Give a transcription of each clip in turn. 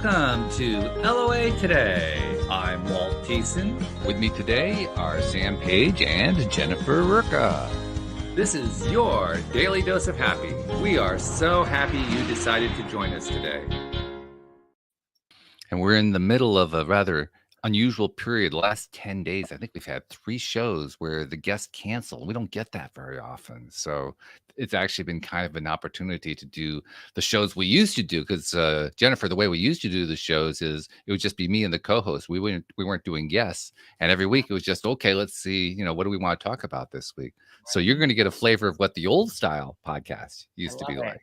Welcome to LOA Today. I'm Walt Thiessen. With me today are Sam Page and Jennifer Rurka. This is your Daily Dose of Happy. We are so happy you decided to join us today. And we're in the middle of a rather unusual period. The last 10 days, I think we've had 3 shows where the guests cancel. We don't get that very often. So it's actually been kind of an opportunity to do the shows we used to do. Because Jennifer, the way we used to do the shows is it would just be me and the co-host. We weren't doing guests. And every week it was just, okay, let's see, what do we want to talk about this week? So you're going to get a flavor of what the old style podcast used to be like.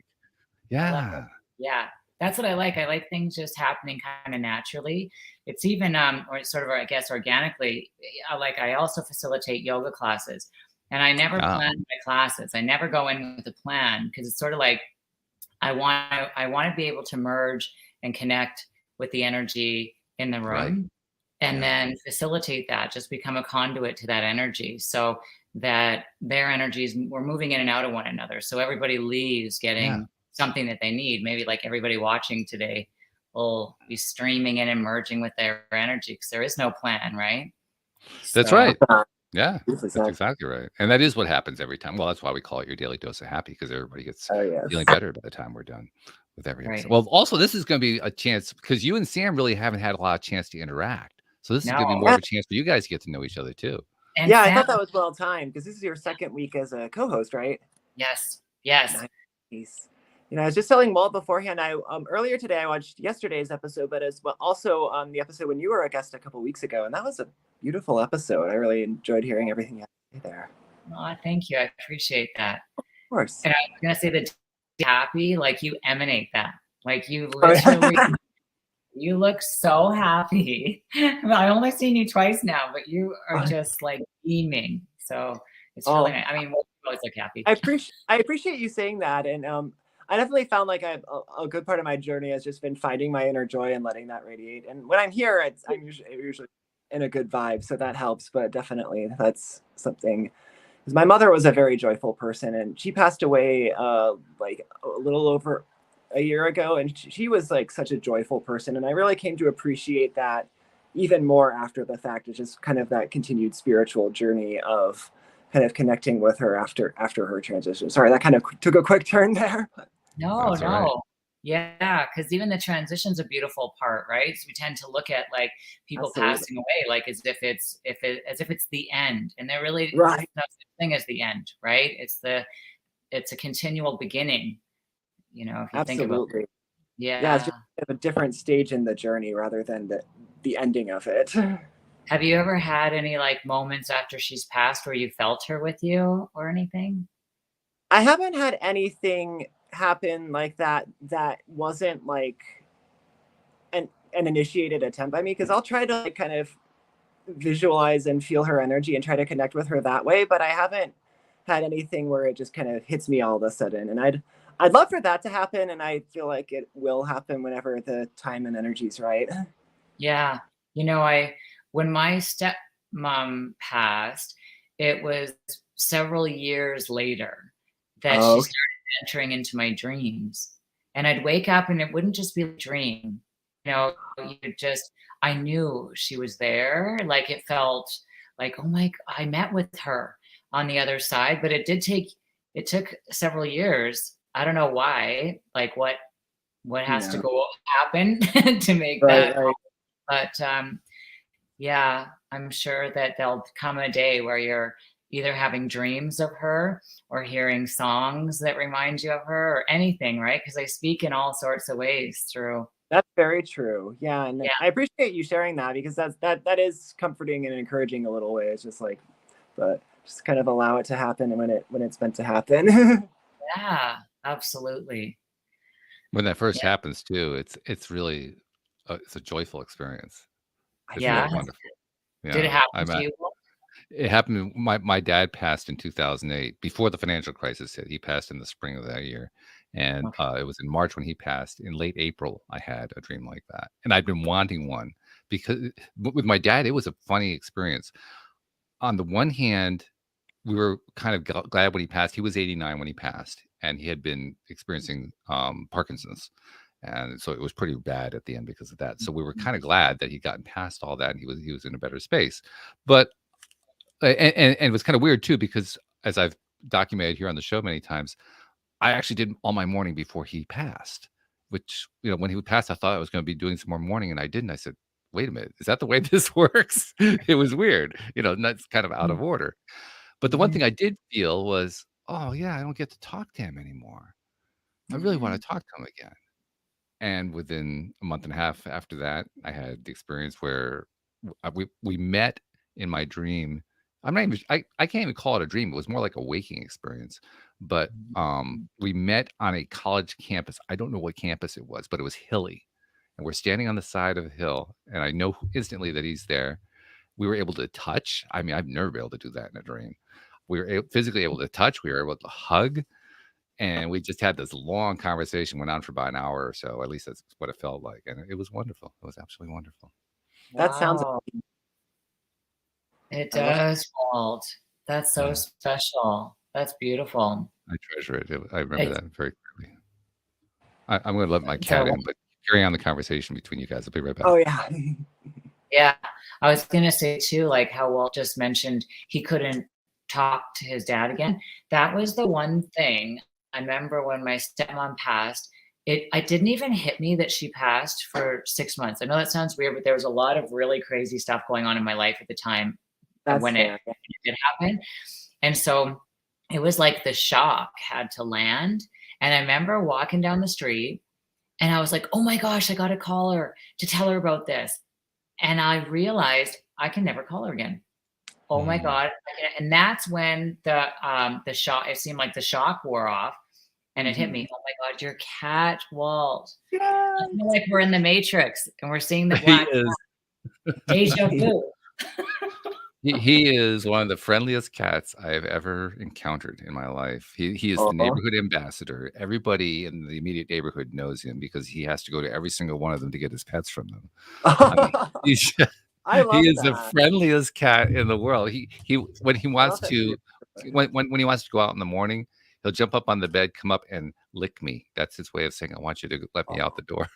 Yeah. Yeah. That's what I like. I like things just happening kind of naturally. It's even, or sort of, I guess, organically. I also facilitate yoga classes, and I never plan my classes. I never go in with a plan because it's sort of like I want to be able to merge and connect with the energy in the room, and then facilitate that. Just become a conduit to that energy, so that their energies, we're moving in and out of one another. So everybody leaves getting something that they need. Maybe like everybody watching today will be streaming in and merging with their energy because there is no plan, right? That's right. Yeah, that's exactly right. And that is what happens every time. Well, that's why we call it your Daily Dose of Happy, because everybody gets feeling better by the time we're done with everything. Right. Well, also, this is going to be a chance because you and Sam really haven't had a lot of chance to interact. So this is going to be more of a chance for you guys to get to know each other too. And Sam, I thought that was well timed because this is your second week as a co-host, right? Yes. Nice. I was just telling Walt beforehand. I earlier today I watched yesterday's episode, but as well also the episode when you were a guest a couple weeks ago, and that was a beautiful episode. I really enjoyed hearing everything you had to say there. Oh, thank you. I appreciate that. Of course. And I was gonna say that happy, like you emanate that. Like you literally, you look so happy. I've only seen you twice now, but you are just like beaming. So it's really nice. I mean, we'll always look happy. I appreciate you saying that, and I definitely found like a good part of my journey has just been finding my inner joy and letting that radiate. And when I'm here, I'm usually in a good vibe, so that helps. But definitely, that's something. Because my mother was a very joyful person, and she passed away like a little over a year ago, and she was like such a joyful person, and I really came to appreciate that even more after the fact. It's just kind of that continued spiritual journey of kind of connecting with her after her transition. Sorry, that kind of took a quick turn there. No. Right. Yeah, because even the transition's a beautiful part, right? So we tend to look at like people passing away like as if it's the end, and there really is no such thing as the end, right? It's a continual beginning. If you think about it. Yeah, it's just a different stage in the journey rather than the ending of it. Have you ever had any like moments after she's passed where you felt her with you or anything? I haven't had anything happen like that wasn't like an initiated attempt by me, because I'll try to like kind of visualize and feel her energy and try to connect with her that way, but I haven't had anything where it just kind of hits me all of a sudden. And I'd love for that to happen, and I feel like it will happen whenever the time and energy is right. Yeah. When my stepmom passed, it was several years later that she started entering into my dreams, and I'd wake up and it wouldn't just be a dream. I knew she was there. Like it felt like, oh my, I met with her on the other side, but it took several years. I don't know why, like what has to go happen to make that. Right. But yeah, I'm sure that there'll come a day where you're either having dreams of her or hearing songs that remind you of her or anything, right? Because I speak in all sorts of ways through. That's very true. Yeah. And I appreciate you sharing that, because that is comforting and encouraging a little way. It's just like, but just kind of allow it to happen when it's meant to happen. Yeah, absolutely. When that first happens too, it's really, it's a joyful experience. It's really wonderful. Yeah. Did it happen to you? It happened. My dad passed in 2008, before the financial crisis hit. He passed in the spring of that year, and it was in March when he passed. In late April, I had a dream like that, and I'd been wanting one because with my dad, it was a funny experience. On the one hand, we were kind of glad when he passed. He was 89 when he passed, and he had been experiencing Parkinson's. And so it was pretty bad at the end because of that. So we were kind of glad that he'd gotten past all that and he was in a better space. But and it was kind of weird too, because as I've documented here on the show many times, I actually did all my mourning before he passed, which, when he would pass, I thought I was going to be doing some more mourning, and I didn't. I said, wait a minute, is that the way this works? It was weird, that's kind of out of order. But the one thing I did feel was, oh yeah, I don't get to talk to him anymore. I really want to talk to him again. And within a month and a half after that, I had the experience where we met in my dream. I can't even call it a dream. It was more like a waking experience. But we met on a college campus. I don't know what campus it was, but it was hilly. And we're standing on the side of a hill, and I know instantly that he's there. We were able to touch. I mean, I've never been able to do that in a dream. We were physically able to touch. We were able to hug. And we just had this long conversation, went on for about an hour or so. At least that's what it felt like. And it was wonderful. It was absolutely wonderful. That sounds. It does, Walt. That's so special. That's beautiful. I treasure it. I remember that very clearly. I'm going to let my cat in, but carry on the conversation between you guys. I'll be right back. Oh, yeah. Yeah. I was going to say, too, like how Walt just mentioned he couldn't talk to his dad again. That was the one thing I remember when my stepmom passed. It didn't even hit me that she passed for 6 months. I know that sounds weird, but there was a lot of really crazy stuff going on in my life at the time when it did happen. And so it was like the shock had to land. And I remember walking down the street and I was like, oh my gosh, I got to call her to tell her about this. And I realized I can never call her again. Oh my God. And that's when the shock, it seemed like the shock wore off and it hit me. Oh my God, your cat, Walt. Yes. I feel like we're in the Matrix and we're seeing the black cat. Deja vu. He is one of the friendliest cats I have ever encountered in my life. He is the neighborhood ambassador. Everybody in the immediate neighborhood knows him because he has to go to every single one of them to get his pets from them. He is the friendliest cat in the world. He when he wants to when he wants to go out in the morning, he'll jump up on the bed, come up and lick me. That's his way of saying, I want you to let me out the door.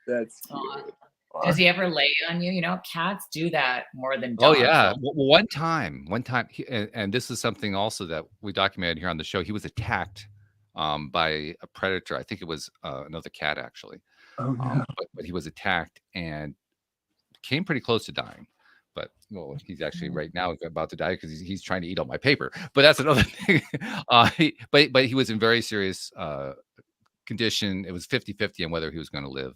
That's cute. Does he ever lay on you? Cats do that more than dogs. Oh yeah. One time, and this is something also that we documented here on the show. He was attacked by a predator. I think it was another cat actually. Oh, no. But he was attacked and came pretty close to dying. But he's actually right now about to die because he's trying to eat all my paper. But that's another thing. But he was in very serious condition. It was 50-50 on whether he was going to live.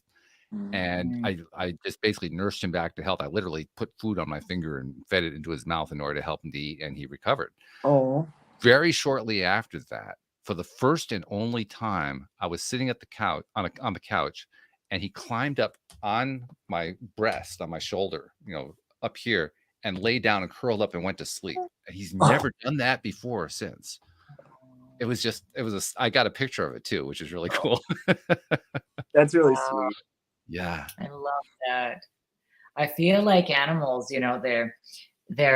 And I just basically nursed him back to health. I literally put food on my finger and fed it into his mouth in order to help him to eat, and he recovered. Oh. Very shortly after that, for the first and only time, I was sitting at the couch on the couch, and he climbed up on my breast, on my shoulder, up here, and lay down and curled up and went to sleep. And he's never done that before or since. I got a picture of it too, which is really cool. That's really sweet. Yeah. I love that. I feel like animals, they're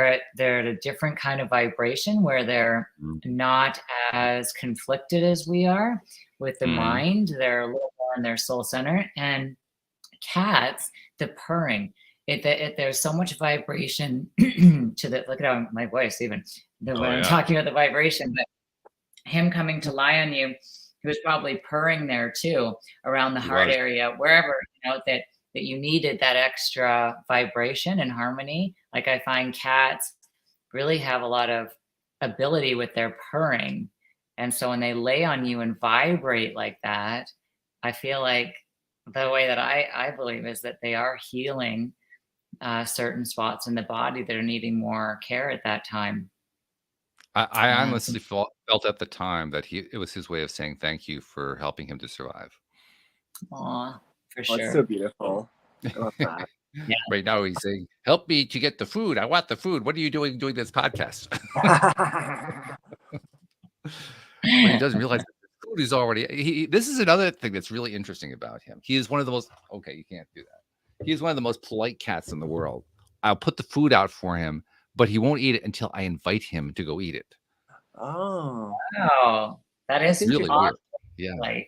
at a different kind of vibration where they're not as conflicted as we are with the mind. They're a little more in their soul center. And cats, the purring, there's so much vibration to the, look at my voice even, when I'm talking about the vibration, but him coming to lie on you, he was probably purring there too, around the heart area, wherever, that you needed that extra vibration and harmony. Like I find cats really have a lot of ability with their purring. And so when they lay on you and vibrate like that, I feel like the way that I believe is that they are healing certain spots in the body that are needing more care at that time. I honestly felt at the time that it was his way of saying thank you for helping him to survive. Aw, for sure. That's so beautiful. I love that. Yeah. Right now he's saying, help me to get the food. I want the food. What are you doing this podcast? But he doesn't realize that the food is already... This is another thing that's really interesting about him. He is one of the most... Okay, you can't do that. He is one of the most polite cats in the world. I'll put the food out for him, but he won't eat it until I invite him to go eat it. Oh. Wow. That is really weird. Yeah. light.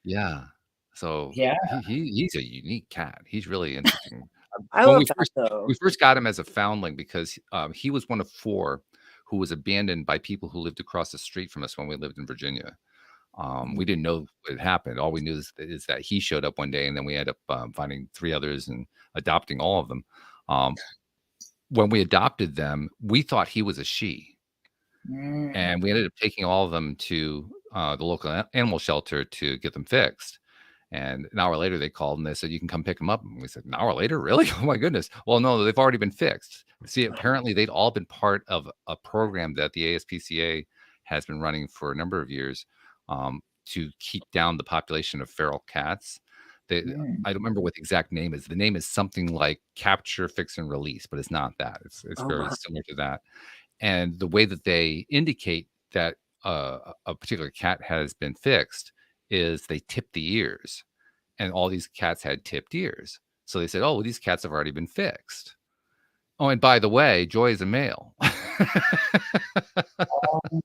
Yeah. So Yeah. he's a unique cat. He's really interesting. I When love that though. we first got him as a foundling because he was one of 4 who was abandoned by people who lived across the street from us when we lived in Virginia. We didn't know what had happened. All we knew is that he showed up one day, and then we ended up finding 3 others and adopting all of them. When we adopted them, we thought he was a she. Mm. And we ended up taking all of them to the local animal shelter to get them fixed. And an hour later, they called and they said, "You can come pick them up." And we said, "An hour later? Really? Oh my goodness." Well, no, they've already been fixed. See, apparently they'd all been part of a program that the ASPCA has been running for a number of years to keep down the population of feral cats. I don't remember what the exact name is. The name is something like Capture, Fix, and Release, but it's not that. It's very wow. similar to that. And the way that they indicate that a particular cat has been fixed is they tip the ears, and all these cats had tipped ears. So they said, "Oh, well, these cats have already been fixed." Oh, and by the way, Joy is a male. Oh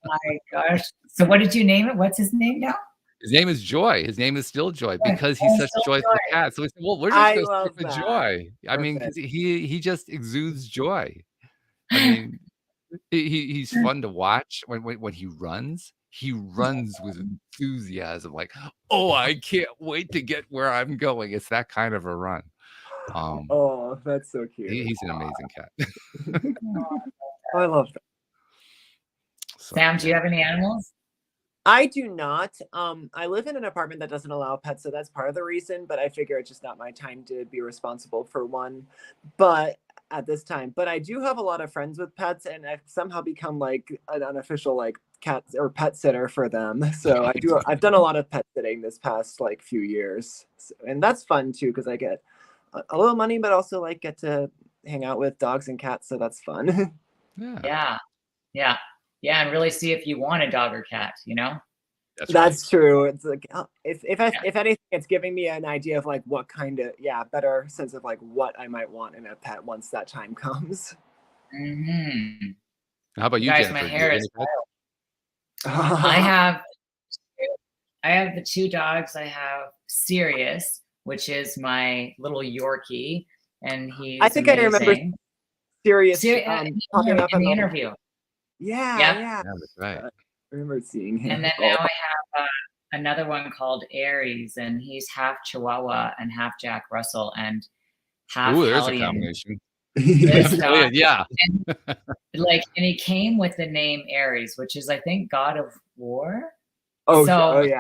my gosh. So what did you name it? What's his name now? His name is Joy. His name is still Joy Joy. because he's Oh, such a still joyful Joy. cat. So we said, "Well, we're just I going to love stick with that. Joy." I mean, because Perfect. he just exudes joy. I mean, he's fun to watch when he runs. He runs with enthusiasm, like, "Oh, I can't wait to get where I'm going." It's that kind of a run. Oh, that's so cute. He's an amazing cat. Oh, I love that. So, Sam, do you yeah. have any animals? I do not. I live in an apartment that doesn't allow pets, so that's part of the reason. But I figure it's just not my time to be responsible for one. But at this time, but I do have a lot of friends with pets, and I've somehow become like an unofficial like cat or pet sitter for them. So I've done a lot of pet sitting this past like few years, and that's fun too because I get a little money, but also like get to hang out with dogs and cats. So that's fun. Yeah. Yeah. And really see if you want a dog or cat, you know? That's That's true. It's like if anything, it's giving me an idea of like what kind of better sense of like what I might want in a pet once that time comes. Mm-hmm. How about you, Guys, Jennifer? my Do you hair have is any pets? I have the 2 dogs. I have Sirius, which is my little Yorkie, and he's I think I remember amazing. Sirius in popping up in the the interview. Yeah, Yep. yeah. That's right. I remember seeing him. And then now I have another one called Aries, and he's half Chihuahua and half Jack Russell and half Ooh, there's a Hellion. combination. This dog, Yeah. and he came with the name Aries, which is I think God of War. Oh yeah.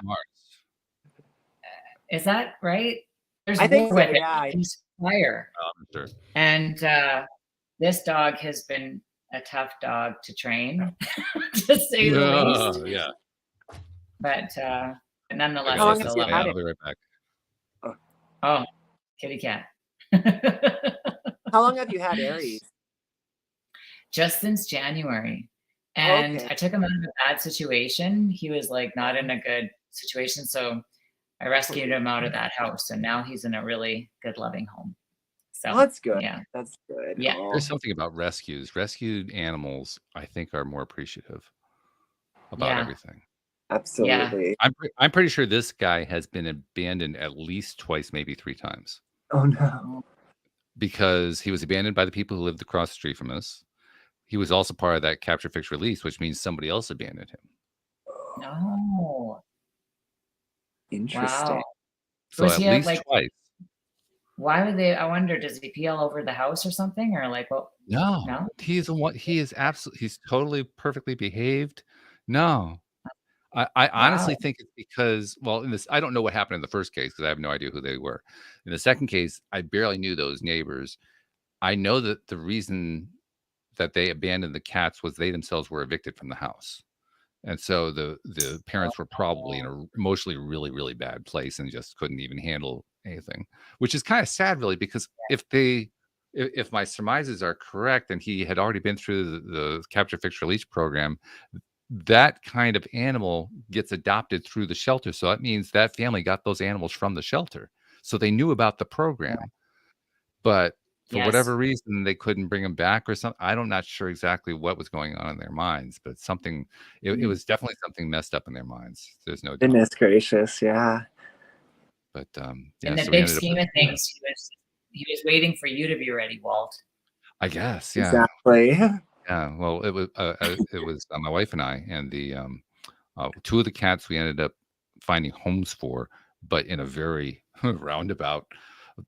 Is that right? There's I think war so, with it. yeah. He's fire. Sure. And this dog has been a tough dog to train, to say the least. Yeah. But nonetheless, How long I have still you love had him. I'll be right back. Oh, kitty cat. How long have you had Aries? Just since January. And Okay. I took him out of a bad situation. He was like not in a good situation. So I rescued him out of that house, and now he's in a really good, loving home. So Well, that's good. Yeah. That's good. Yeah. Oh. There's something about rescues. Rescued animals, I think, are more appreciative about everything. Absolutely. I'm pretty sure this guy has been abandoned at least twice, maybe 3 times. Oh no. Because he was abandoned by the people who lived across the street from us. He was also part of that Capture, Fix, Release, which means somebody else abandoned him. No. Interesting. Wow. So Was at he least like, twice. why would they? I wonder, does he pee all over the house or something, or like what? No, he's absolutely, he's totally perfectly behaved. No, I honestly think it's because, well, in this, I don't know what happened in the first case because I have no idea who they were. In the second case, I barely knew those neighbors. I know that the reason that they abandoned the cats was they themselves were evicted from the house. And so the parents were probably in an emotionally really, really bad place and just couldn't even handle anything, which is kind of sad, really, because if my surmises are correct and he had already been through the Capture, Fix, Release program, that kind of animal gets adopted through the shelter. So that means that family got those animals from the shelter. So they knew about the program. But For whatever reason, they couldn't bring them back or something. I'm not sure exactly what was going on in their minds, but something, it was definitely something messed up in their minds. There's no doubt. Goodness gracious, yeah. But in the big scheme of things, he was waiting for you to be ready, Walt. I guess, yeah. Exactly. Yeah, well, it was my wife and I, and the 2 of the cats we ended up finding homes for, but in a very roundabout.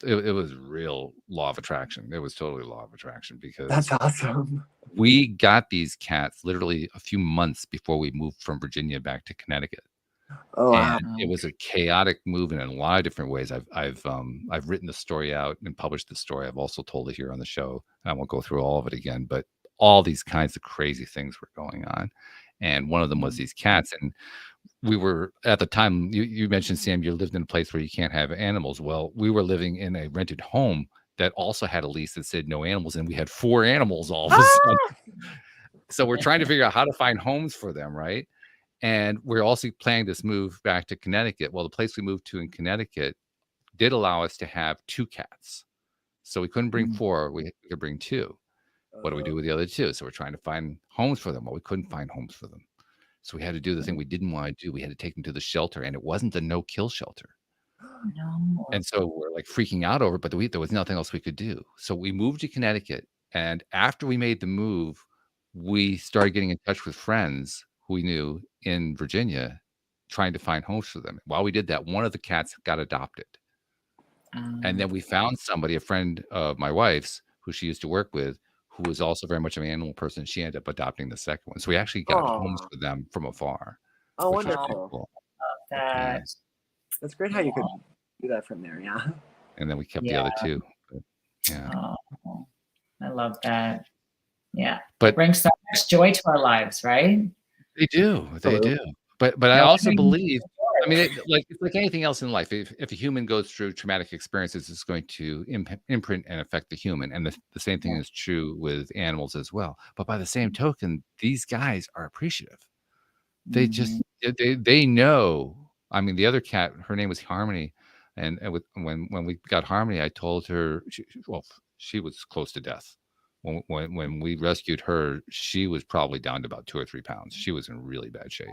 It was real law of attraction. It was totally law of attraction because That's awesome. we got these cats literally a few months before we moved from Virginia back to Connecticut. Oh, wow. And it was a chaotic move in a lot of different ways. I've written the story out and published the story. I've also told it here on the show, and I won't go through all of it again, but all these kinds of crazy things were going on. And one of them was these cats. And we were at the time, you mentioned, Sam, you lived in a place where you can't have animals. Well, we were living in a rented home that also had a lease that said no animals, and we had 4 animals all of a sudden. So we're trying to figure out how to find homes for them, right? And we're also planning this move back to Connecticut. Well, the place we moved to in Connecticut did allow us to have 2 cats. So we couldn't bring 4, we could bring 2. What do we do with the other 2? So we're trying to find homes for them. Well, we couldn't find homes for them. So we had to do the thing we didn't want to do. We had to take them to the shelter, and it wasn't a no-kill shelter. No. And so we're like freaking out over it, but there was nothing else we could do. So we moved to Connecticut, and after we made the move, we started getting in touch with friends who we knew in Virginia, trying to find homes for them. While we did that, one of the cats got adopted. And then we found somebody, a friend of my wife's, who she used to work with, who was also very much an animal person. She ended up adopting the second one. So we actually got homes for them from afar. Oh, which was pretty wonderful. cool. That. That's great how you could do that from there, yeah. And then we kept the other 2. But, yeah. Oh, I love that. Yeah. But it brings so much joy to our lives, right? They do. They do. But I also believe, I mean, it's like anything else in life. If a human goes through traumatic experiences, it's going to imprint and affect the human. And the same thing is true with animals as well. But by the same token, these guys are appreciative. They just, they know. I mean, the other cat, her name was Harmony. And when we got Harmony, I told her, she was close to death. When we rescued her, she was probably down to about 2 or 3 pounds. She was in really bad shape.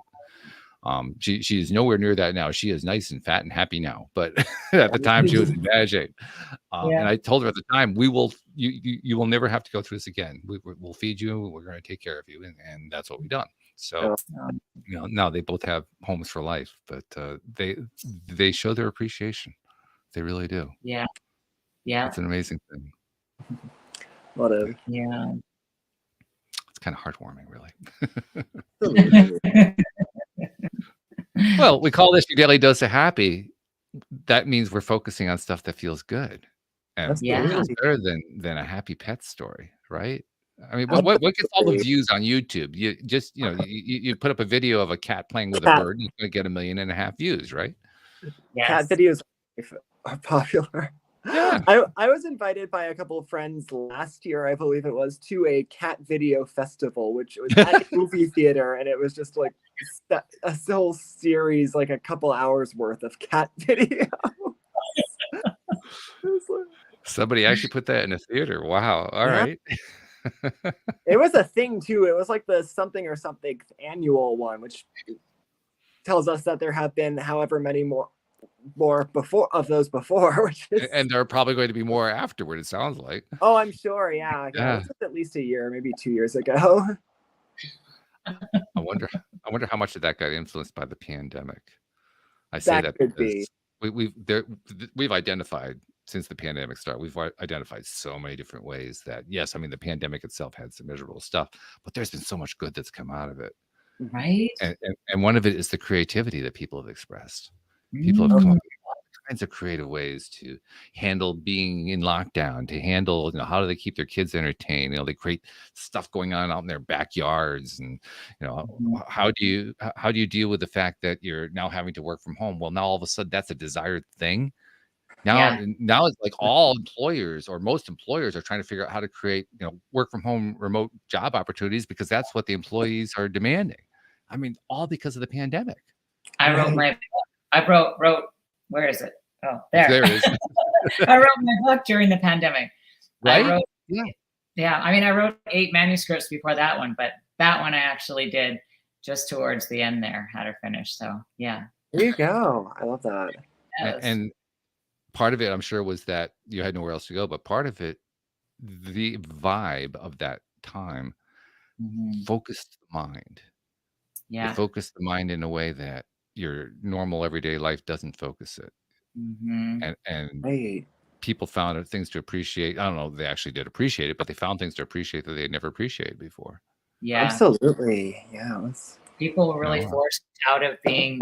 She is nowhere near that now. She is nice and fat and happy now, but at the time she was in bad shape. And I told her at the time, you will never have to go through this again. We'll feed you. We're going to take care of you, and that's what we've done. So now they both have homes for life, but they show their appreciation. They really do. Yeah. It's an amazing thing. Yeah. It's kind of heartwarming, really. Well, we call this your daily dose of happy. That means we're focusing on stuff that feels good, and what feels better than a happy pet story, right? I mean, what gets all the views on YouTube? You just you put up a video of a cat playing with a bird, and you're going to get 1.5 million views, right? Yes. Cat videos are popular. Yeah. I was invited by a couple of friends last year, I believe it was, to a cat video festival, which was at a movie theater, and it was just like a whole series, like a couple hours worth of cat video. Somebody actually put that in a theater. Wow. All right. It was a thing too. It was like the something or something annual one, which tells us that there have been however many more before, which is... and there are probably going to be more afterward, it sounds like. Oh, I'm sure. Yeah. It was at least a year, maybe 2 years ago. I wonder how much of that got influenced by the pandemic. I say that because we've identified, since the pandemic started, we've identified so many different ways that, yes, I mean, the pandemic itself had some miserable stuff, but there's been so much good that's come out of it. Right. And one of it is the creativity that people have expressed. People have come up with all kinds of creative ways to handle being in lockdown, to handle, how do they keep their kids entertained? They create stuff going on out in their backyards, and how do you deal with the fact that you're now having to work from home? Well, now all of a sudden that's a desired thing. Now it's like all employers, or most employers, are trying to figure out how to create, work from home, remote job opportunities, because that's what the employees are demanding. I mean, all because of the pandemic. I wrote, where is it? Oh, there. There it is. I wrote my book during the pandemic. Right? I wrote, Yeah. yeah, I mean, I wrote 8 manuscripts before that one, but that one I actually did just towards the end there, had her finished. So yeah. There you go. I love that. Yes. And part of it, I'm sure, was that you had nowhere else to go, but part of it, the vibe of that time focused the mind. It Yeah. focused the mind in a way that your normal everyday life doesn't focus it. And Right. people found things to appreciate. I don't know if they actually did appreciate it, but they found things to appreciate that they had never appreciated before. Yeah. Absolutely. Yeah. People were really No. forced out of being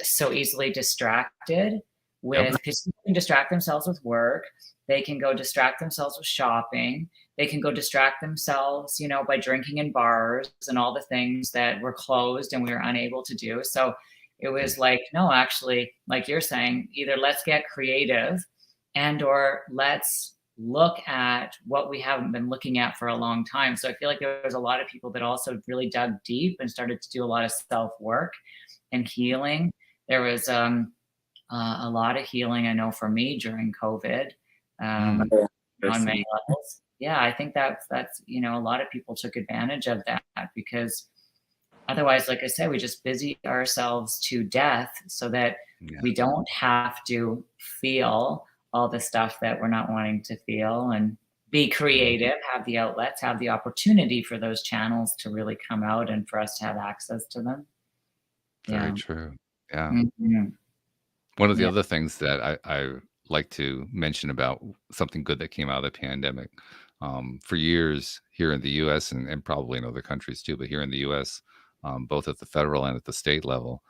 so easily distracted with, because people can distract themselves with work. They can go distract themselves with shopping. They can go distract themselves, you know, by drinking in bars and all the things that were closed and we were unable to do. So it was like, no, actually, like you're saying, either let's get creative and or let's look at what we haven't been looking at for a long time. So I feel like there was a lot of people that also really dug deep and started to do a lot of self-work and healing. There was a lot of healing, I know, for me during COVID on many levels. Yeah, I think that's, you know, a lot of people took advantage of that because otherwise, like I said, we just busy ourselves to death so that we don't have to feel all the stuff that we're not wanting to feel and be creative, have the outlets, have the opportunity for those channels to really come out and for us to have access to them. Very true. Yeah. One of the other things that I like to mention about something good that came out of the pandemic, for years here in the US and probably in other countries too, but here in the US, both at the federal and at the state level,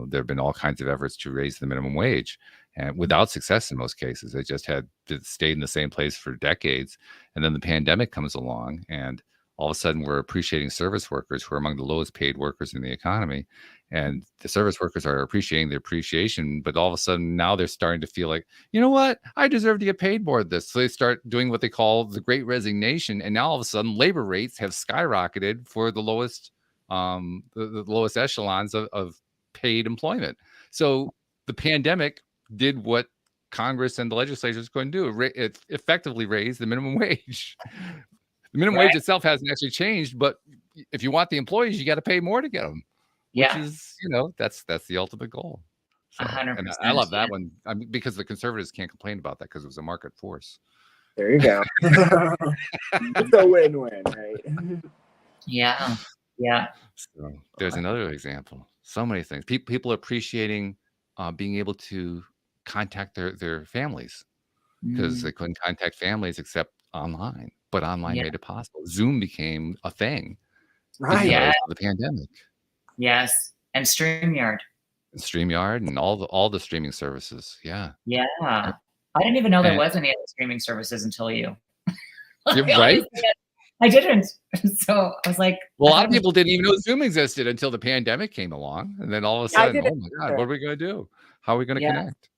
there have been all kinds of efforts to raise the minimum wage, and without success in most cases. They just had stayed in the same place for decades. And then the pandemic comes along, and all of a sudden we're appreciating service workers who are among the lowest paid workers in the economy. And the service workers are appreciating the appreciation, but all of a sudden now they're starting to feel like, you know what, I deserve to get paid more of this. So they start doing what they call the Great Resignation, and now all of a sudden labor rates have skyrocketed for the lowest, the lowest echelons of paid employment. So the pandemic did what Congress and the legislatures couldn't do. It effectively raised the minimum wage. The minimum wage itself hasn't actually changed, but if you want the employees, you got to pay more to get them. Which is, you know, that's the ultimate goal. So, 100%. and I love that one. I mean, because the conservatives can't complain about that because it was a market force. There you go. It's a win-win, right? Yeah. So there's another example. So many things. People appreciating being able to contact their families because they couldn't contact families except online. But online made it possible. Zoom became a thing because of the pandemic. Yes, and StreamYard. And all the streaming services. Yeah. I didn't even know there was any other streaming services until you. You're right. I didn't. So I was like, well, a lot of people didn't even know Zoom existed until the pandemic came along, and then all of a sudden, oh my God, what are we going to do? How are we going to connect?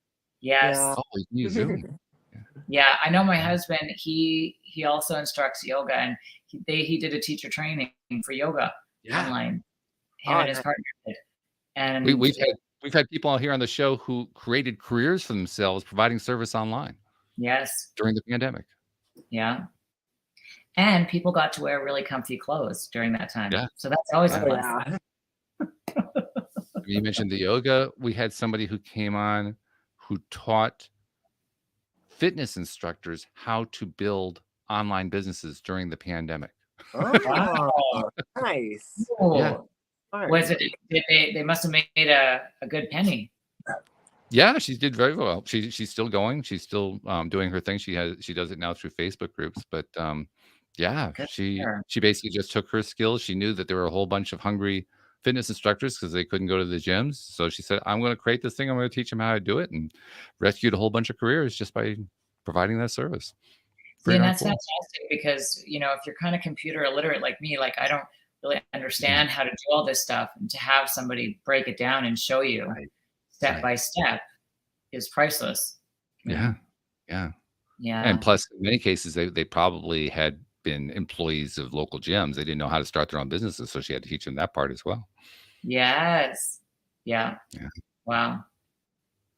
Yes. Oh, you can use Zoom. Yeah, I know my husband. He also instructs yoga, and he did a teacher training for yoga online. Him and his partner did. And we've had people out here on the show who created careers for themselves providing service online. Yes. During the pandemic. Yeah. And people got to wear really comfy clothes during that time. Yeah. So that's always a plus. You mentioned the yoga. We had somebody who came on who taught fitness instructors how to build online businesses during the pandemic. Oh, wow. Nice. Cool. Yeah. Was it? They must have made a good penny. Yeah, she did very well. She's still going. She's still doing her thing. She does it now through Facebook groups. But she basically just took her skills. She knew that there were a whole bunch of hungry fitness instructors because they couldn't go to the gyms. So she said, I'm going to create this thing. I'm going to teach them how to do it, and rescued a whole bunch of careers just by providing that service. And that's fantastic because, you know, if you're kind of computer illiterate like me, like I don't really understand how to do all this stuff, and to have somebody break it down and show you step by step is priceless. Yeah. And plus, in many cases, they probably had been employees of local gyms. They didn't know how to start their own businesses, so she had to teach them that part as well. Yes. Yeah. Wow.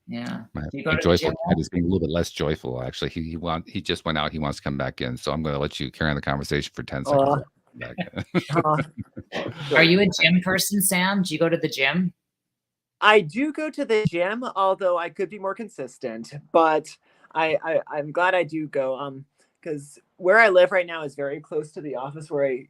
Yeah. My, Do you go my to the joyful gym? cat is being a little bit less joyful. Actually, he just went out. He wants to come back in, so I'm going to let you carry on the conversation for 10 seconds. Uh, Back. Are you a gym person, Sam? Do you go to the gym? I do go to the gym, although I could be more consistent. But I'm glad I do go. Because where I live right now is very close to the office where I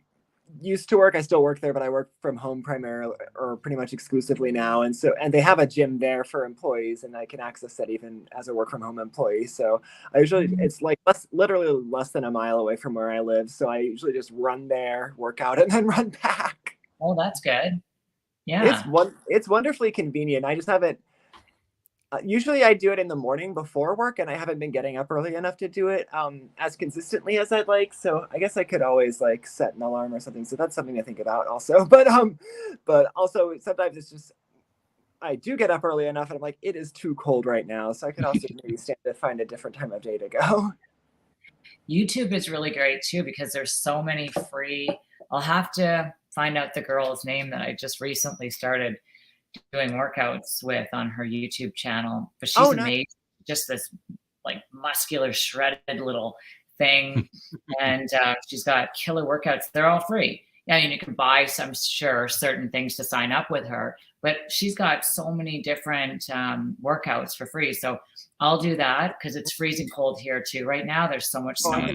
used to work. I still work there, but I work from home primarily or pretty much exclusively now. And they have a gym there for employees, and I can access that even as a work from home employee. So I usually, it's like literally less than a mile away from where I live. So I usually just run there, work out, and then run back. Oh, that's good. Yeah. It's wonderfully convenient. I just haven't. Usually I do it in the morning before work, and I haven't been getting up early enough to do it as consistently as I'd like. So I guess I could always like set an alarm or something. So that's something to think about also. But also sometimes it's just I do get up early enough, and I'm like, it is too cold right now. So I could also maybe stand to find a different time of day to go. YouTube is really great too because there's so many free. I'll have to find out the girl's name that I just recently started doing workouts with on her YouTube channel, but she's amazing. Just this like muscular shredded little thing. And she's got killer workouts. They're all free. I mean, you can buy some certain things to sign up with her, but she's got so many different workouts for free. So I'll do that because it's freezing cold here too. Right now, there's so much snow.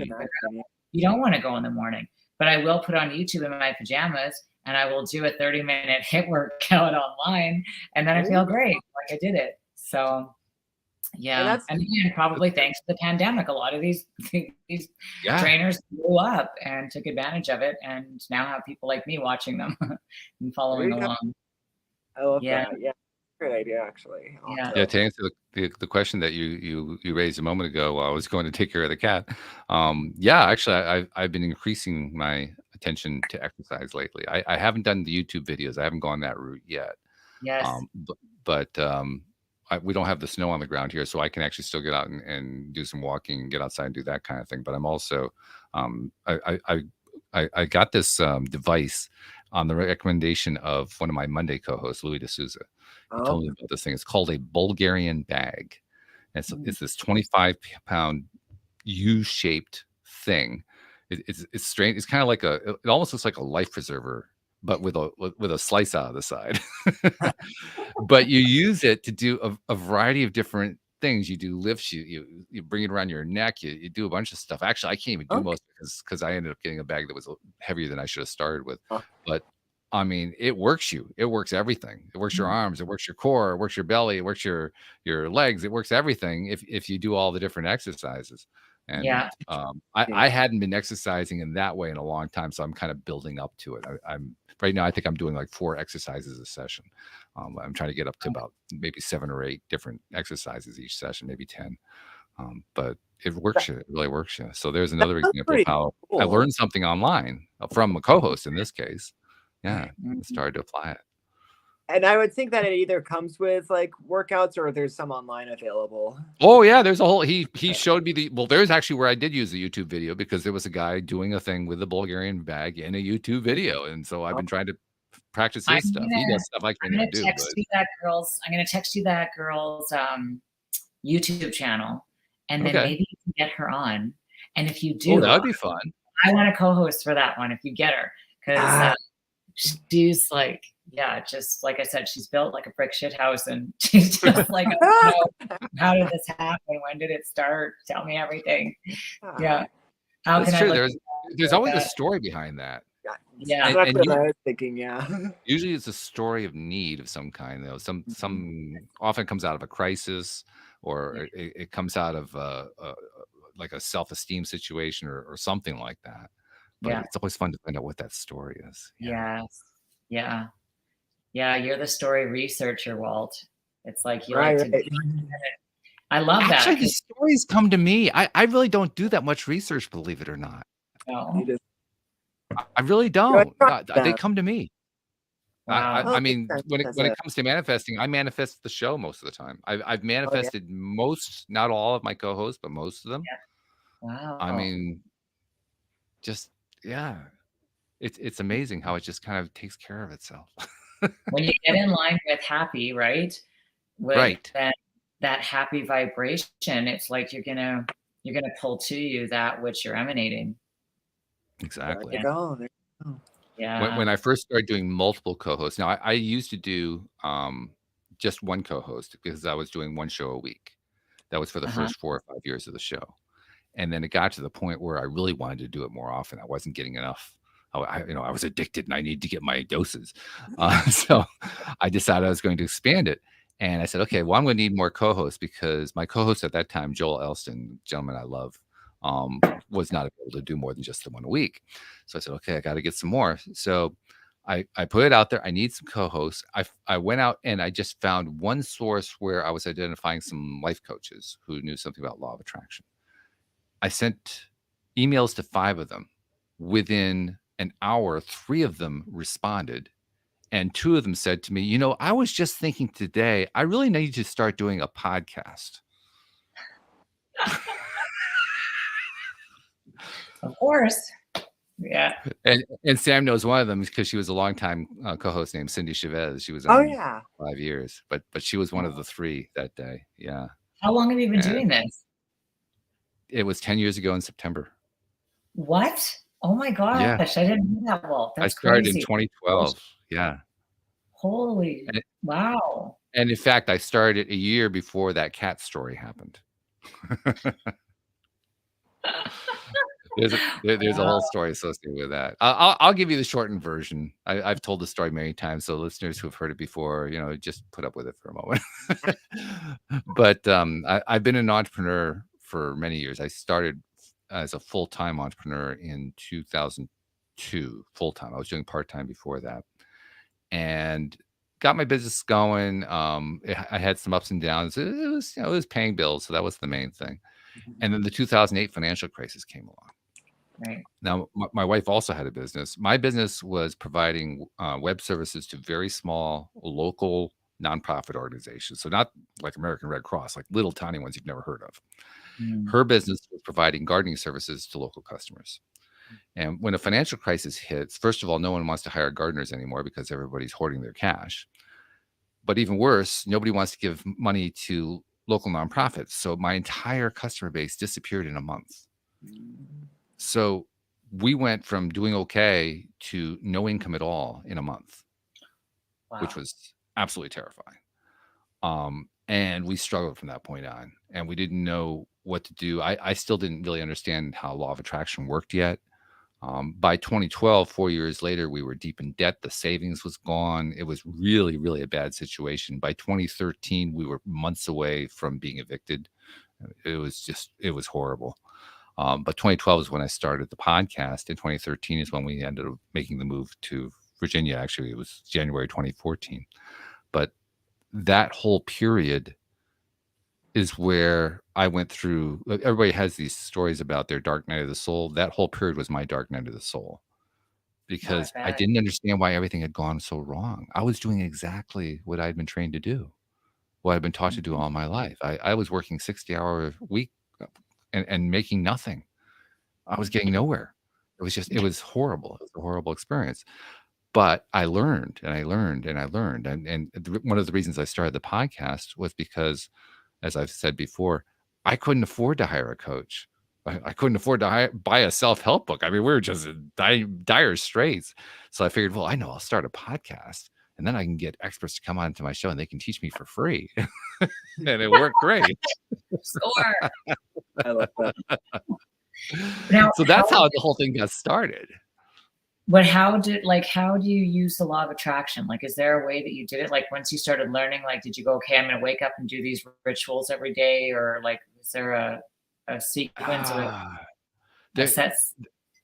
You don't want to go in the morning, but I will put on YouTube in my pajamas and I will do a 30-minute HIIT workout online, and then I feel great, like I did it. So, yeah, and again, probably thanks to the pandemic, a lot of these trainers blew up and took advantage of it, and now have people like me watching them and following along. I love that. Yeah, great idea, actually. Yeah, to answer the question that you raised a moment ago while I was going to take care of the cat. Yeah, actually, I've been increasing my attention to exercise lately. I haven't done the YouTube videos. I haven't gone that route yet. Yes. But we don't have the snow on the ground here, so I can actually still get out and do some walking and get outside and do that kind of thing. But I'm also, I got this device on the recommendation of one of my Monday co-hosts, Louis D'Souza. He told me about this thing. It's called a Bulgarian bag. It's this 25-pound U-shaped thing. It's strange. It's kind of like it almost looks like a life preserver, but with a slice out of the side. But you use it to do a variety of different things. You do lifts, you bring it around your neck, you do a bunch of stuff. Actually, I can't even do most of it because I ended up getting a bag that was heavier than I should have started with. But I mean, it works everything. It works your arms, it works your core, it works your belly, it works your legs, it works everything if you do all the different exercises. And I hadn't been exercising in that way in a long time, so I'm kind of building up to it. I'm right now, I think I'm doing like 4 exercises a session. I'm trying to get up to about maybe 7 or 8 different exercises each session, maybe 10. But it works. It really works. So there's another example of how I learned something online from a co-host in this case. Yeah, I started to apply it. And I would think that it either comes with like workouts or there's some online available. Oh yeah, there's a whole. He showed me there's actually where I did use the YouTube video because there was a guy doing a thing with the Bulgarian bag in a YouTube video, and so I've been trying to practice his stuff. He does stuff I can't even do. I'm gonna text you that girl's YouTube channel, and then maybe you can get her on. And if you do, that would be fun. I want a co-host for that one if you get her, because she's like, just like I said, she's built like a brick shit house, and she's just like, how did this happen? When did it start? Tell me everything. Yeah. How That's can true. I? There's always a story behind that. Yeah, that's what I was thinking. Yeah. Usually, it's a story of need of some kind. Some often comes out of a crisis, or it comes out of like a self-esteem situation or something like that. But it's always fun to find out what that story is. Yes. Yeah. You're the story researcher, Walt. It's like you right. I love that. Actually, the stories come to me. I really don't do that much research, believe it or not. No. I really don't. They come to me. Wow. I mean, when it comes to manifesting, I manifest the show most of the time. I've manifested most, not all of my co-hosts, but most of them. Wow. I mean, just it's amazing how it just kind of takes care of itself. When you get in line with Happy, right? Right. Then that happy vibration, it's like you're gonna pull to you that which you're emanating. There Exactly. you go. There you go. Yeah. When I first started doing multiple co-hosts, now I used to do just one co-host because I was doing one show a week. That was for the Uh-huh. first 4 or 5 years of the show. And then it got to the point where I really wanted to do it more often. I wasn't getting enough. I was addicted and I needed to get my doses. So I decided I was going to expand it. And I said, okay, well, I'm going to need more co-hosts because my co-host at that time, Joel Elston, gentleman I love, was not able to do more than just the one a week. So I said, okay, I got to get some more. So I put it out there. I need some co-hosts. I went out and I just found one source where I was identifying some life coaches who knew something about law of attraction. I sent emails to 5 of them. Within an hour, 3 of them responded. And 2 of them said to me, I was just thinking today, I really need to start doing a podcast. Of course. Yeah. And Sam knows one of them because she was a longtime co-host named Cindy Chavez. She was Oh on yeah. 5 years, but she was one of the 3 that day. Yeah. How long have you been doing this? It was 10 years ago in September. What? Oh my gosh. Yeah. I didn't know that. Well, that's I started crazy. in 2012. Yeah. Holy wow. And in fact, I started a year before that cat story happened. There's a whole story associated with that. I'll give you the shortened version. I've told the story many times, so listeners who have heard it before, just put up with it for a moment. But I've been an entrepreneur for many years. I started as a full-time entrepreneur in 2002, full-time. I was doing part-time before that, and got my business going. I had some ups and downs. It was paying bills, so that was the main thing. And then the 2008 financial crisis came along. Right. Now, my wife also had a business. My business was providing web services to very small local nonprofit organizations. So not like American Red Cross, like little tiny ones you've never heard of. Her business was providing gardening services to local customers. And when a financial crisis hits, first of all, no one wants to hire gardeners anymore because everybody's hoarding their cash. But even worse, nobody wants to give money to local nonprofits. So my entire customer base disappeared in a month. So we went from doing okay to no income at all in a month, which was absolutely terrifying. And we struggled from that point on, and we didn't know what to do. I still didn't really understand how law of attraction worked yet. By 2012, 4 years later, we were deep in debt. The savings was gone. It was really, really a bad situation. By 2013, we were months away from being evicted. It was horrible. But 2012 is when I started the podcast. In 2013 is when we ended up making the move to Virginia. Actually, it was January 2014. But that whole period is where I went through. Everybody has these stories about their dark night of the soul. That whole period was my dark night of the soul because I didn't understand why everything had gone so wrong. I was doing exactly what I'd been trained to do, what I'd been taught to do all my life. I was working 60-hour week and making nothing. I was getting nowhere. It was horrible. It was a horrible experience. But I learned and I learned and I learned. And one of the reasons I started the podcast was because, as I've said before, I couldn't afford to hire a coach. I couldn't afford to buy a self-help book. I mean, we were just in dire straits. So I figured, well, I know I'll start a podcast and then I can get experts to come on to my show and they can teach me for free. And it worked great. Sure. I love that. Now, so that's how the whole thing got started. But how do you use the law of attraction? Like, is there a way that you did it? Like, once you started learning, like, did you go, okay, I'm going to wake up and do these rituals every day? Or like, is there a sequence or a set?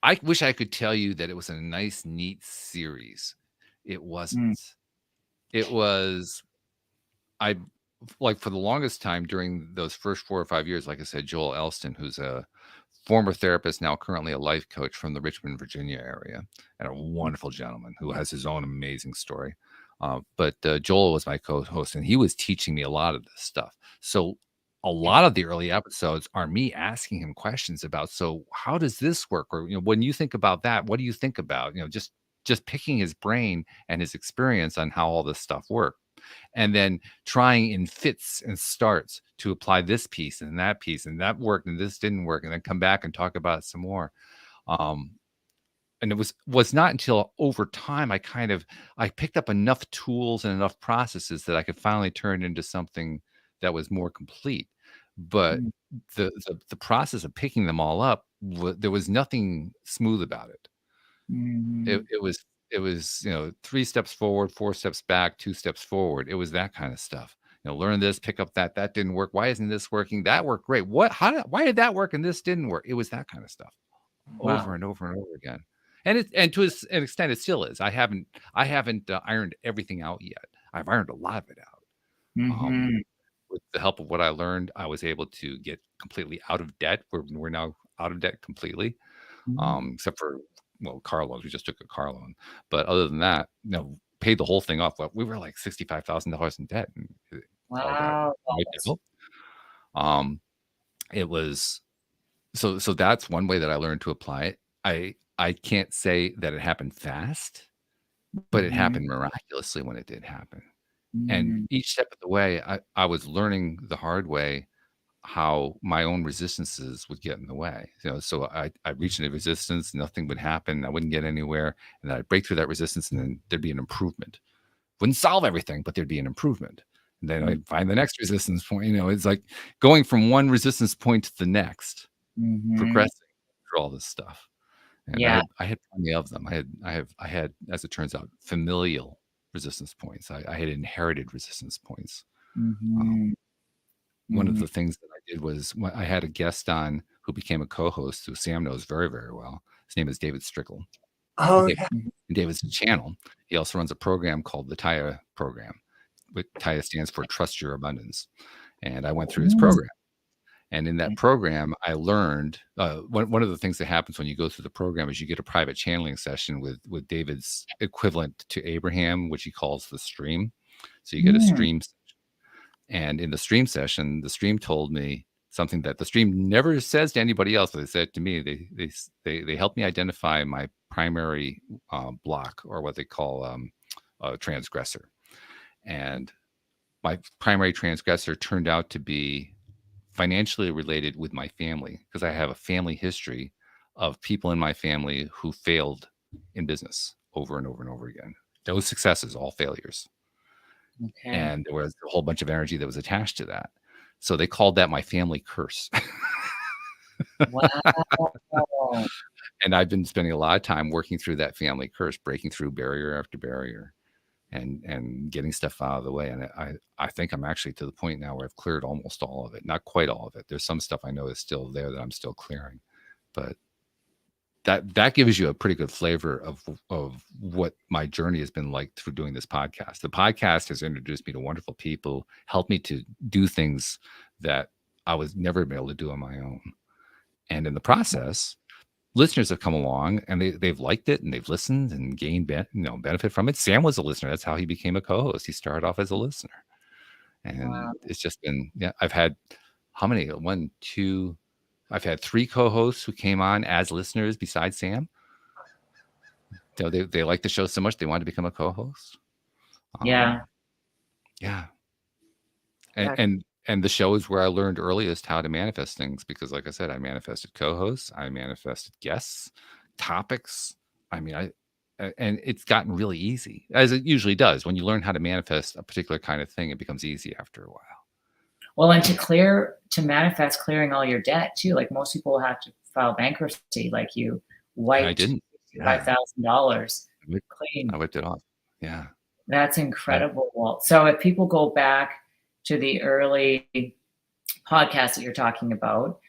I wish I could tell you that it was a nice, neat series. It wasn't. It was, for the longest time during those first 4 or 5 years, like I said, Joel Elston, who's a former therapist, now currently a life coach from the Richmond, Virginia area, and a wonderful gentleman who has his own amazing story. But Joel was my co-host, and he was teaching me a lot of this stuff. So a lot of the early episodes are me asking him questions about, so how does this work? Or, when you think about that, what do you think about? Just picking his brain and his experience on how all this stuff worked. and then trying in fits and starts to apply this piece, and that worked, and this didn't work, and then come back and talk about it some more. And it was not until over time I picked up enough tools and enough processes that I could finally turn into something that was more complete. But Mm. the process of picking them all up, there was nothing smooth about it. Mhm. It was, 3 steps forward, 4 steps back, 2 steps forward. It was that kind of stuff. Learn this, pick up that. That didn't work. Why isn't this working? That worked great. Why did that work and this didn't work? It was that kind of stuff over Wow. and over and over again. And to an extent, it still is. I haven't ironed everything out yet. I've ironed a lot of it out. Mhm. With the help of what I learned, I was able to get completely out of debt. We're now out of debt completely, Mm. except for, well, car loans. We just took a car loan, but other than that, paid the whole thing off. Well, we were like $65,000 in debt, and it all got Wow. wiped out. It was so that's one way that I learned to apply it. I can't say that it happened fast, but it Mhm. happened miraculously when it did happen. And Mhm. each step of the way, I was learning the hard way how my own resistances would get in the way. So I reached a resistance, nothing would happen, I wouldn't get anywhere, and then I'd break through that resistance, and then there'd be an improvement. Wouldn't solve everything, but there'd be an improvement. And then Mm. I'd find the next resistance point. It's like going from one resistance point to the next, Mhm. progressing through all this stuff. And Yeah. I had plenty of them. I had, as it turns out, familial resistance points. I had inherited resistance points. Um, Mhm. one of Mhm. the things that I did was when I had a guest on who became a co-host, who Sam knows very, very well. His name is David Strickle. Oh And yeah. David's a channel. He also runs a program called the TIA program. TIA stands for Trust Your Abundance. And I went through his Mhm. program. And in that program, I learned one of the things that happens when you go through the program is you get a private channeling session with David's equivalent to Abraham, which he calls the stream. So you get a Mm. stream. And in the stream session, the stream told me something that the stream never says to anybody else, but they said to me. They helped me identify my primary block, or what they call a transgressor. And my primary transgressor turned out to be financially related with my family, because I have a family history of people in my family who failed in business over and over and over again. No successes, all failures. Okay. And there was a whole bunch of energy that was attached to that. So they called that my family curse. Wow. And I've been spending a lot of time working through that family curse, breaking through barrier after barrier, and getting stuff out of the way. And I think I'm actually to the point now where I've cleared almost all of it. Not quite all of it. There's some stuff I know is still there that I'm still clearing, but that gives you a pretty good flavor of what my journey has been like through doing this podcast. The podcast has introduced me to wonderful people, helped me to do things that I was never able to do on my own. And in the process, listeners have come along and they've liked it, and they've listened and gained benefit from it. Sam was a listener. That's how he became a co-host. He started off as a listener. Wow. And it's just been, I've had how many? One, two, I've had 3 co-hosts who came on as listeners besides Sam. They like the show so much they wanted to become a co-host. Yeah. Yeah. Yeah. And the show is where I learned earliest how to manifest things, because like I said, I manifested co-hosts, I manifested guests, topics. I mean, and it's gotten really easy, as it usually does. When you learn how to manifest a particular kind of thing, it becomes easy after a while. Well, and to manifest clearing all your debt too. Like most people have to file bankruptcy. Like you And I wiped didn't. Yeah. $5,000 I clean. whipped it off. Yeah. That's incredible, Walt. So if people go back to the early podcast that you're talking about,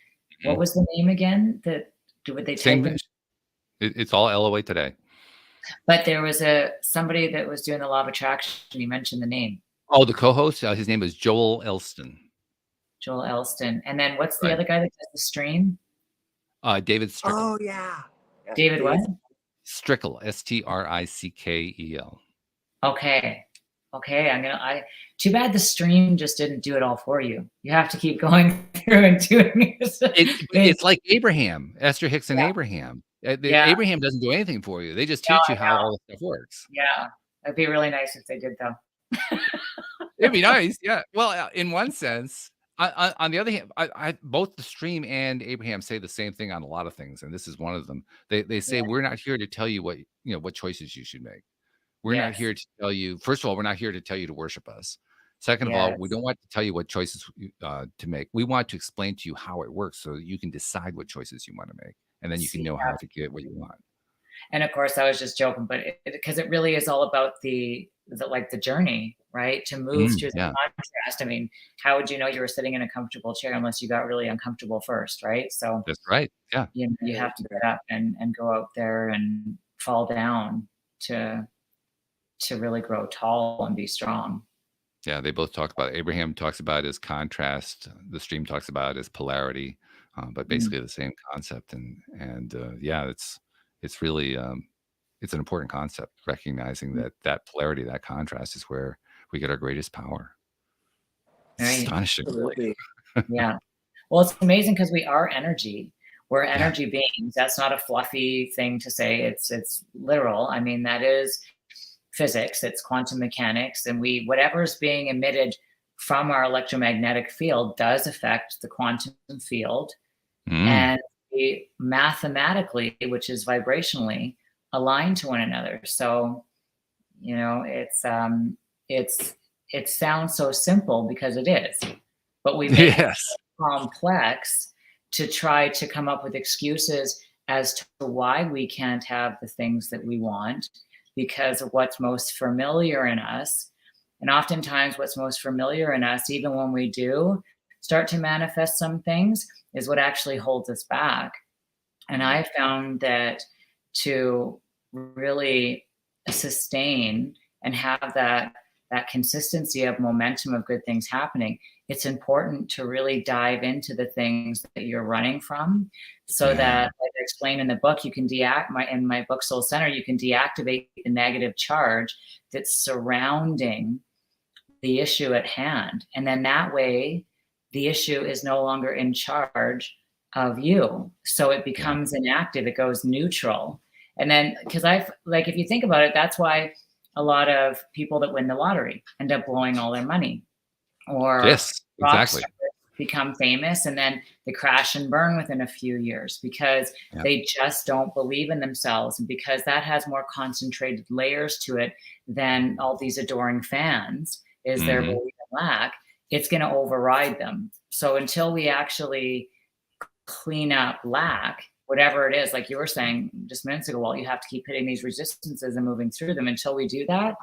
what was the name again? Would they type Same. in? It's all LOA today. But there was somebody that was doing the law of attraction. You mentioned the name. Oh, the co-host, his name is Joel Elston. Joel Elston. And then what's the Right. other guy that does the stream? David Strickle. Oh yeah. David what? Strickle, Strickel. Okay. Too bad the stream just didn't do it all for you. You have to keep going through and doing it. It's like Abraham, Esther Hicks and Yeah. Abraham. Yeah. Abraham doesn't do anything for you. They just teach you how all this stuff works. Yeah. It'd be really nice if they did though. It'd be nice, yeah. Well, in one sense, on the other hand, both the stream and Abraham say the same thing on a lot of things, and this is one of them. They Yeah. say we're not here to tell you what choices you should make. We're not Yes. here to tell you. First of all, we're not here to tell you to worship us. Second of all, we Yes. don't want to tell you what choices to make. We want to explain to you how it works so that you can decide what choices you want to make, and then you can See, know how to get what you want. and of course, I was just joking, but because it really is all about the journey, right? To move through the Yeah, contrast. I mean, how would you know you were sitting in a comfortable chair unless you got really uncomfortable first, right? So that's right. Yeah. you have to get up and go out there and fall down to really grow tall and be strong. Yeah, they both talk about Abraham talks about it as contrast. The stream talks about it as polarity, but Mm. basically the same concept. And yeah, it's really it's an important concept, recognizing that polarity, that contrast, is where we get our greatest power. Right. Astonishingly, Absolutely. Yeah. Well, it's amazing because we are energy. We're energy beings. That's not a fluffy thing to say. It's literal. I mean, that is physics. It's quantum mechanics, and whatever is being emitted from our electromagnetic field does affect the quantum field, and we mathematically, which is vibrationally, align to one another. So, it sounds so simple because it is, but we make it yes, complex to try to come up with excuses as to why we can't have the things that we want because of what's most familiar in us. And oftentimes, what's most familiar in us, even when we do start to manifest some things, is what actually holds us back. And I found that to really sustain and have that consistency of momentum of good things happening, it's important to really dive into the things that you're running from, so that, like I explained in the book, you can in my book Soul Center, you can deactivate the negative charge that's surrounding the issue at hand. And then that way, the issue is no longer in charge of you. So it becomes inactive, it goes neutral. And then, because if you think about it, that's why a lot of people that win the lottery end up blowing all their money, or yes, rock exactly. stars become famous and then they crash and burn within a few years because they just don't believe in themselves, and because that has more concentrated layers to it than all these adoring fans is their belief in lack. It's going to override them. So until we actually clean up lack, whatever it is, like you were saying just minutes ago, well, you have to keep hitting these resistances and moving through them. Until we do that,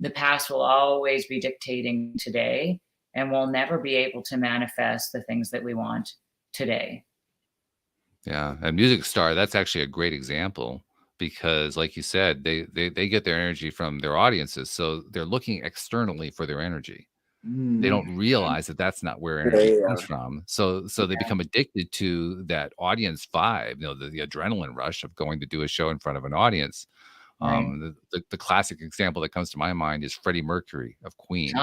the past will always be dictating today, and we'll never be able to manifest the things that we want today. Yeah, and Music Star, that's actually a great example because, like you said, they get their energy from their audiences, so they're looking externally for their energy. They don't realize that that's not where energy comes from. So they become addicted to that audience vibe, the adrenaline rush of going to do a show in front of an audience. Right. The classic example that comes to my mind is Freddie Mercury of Queen,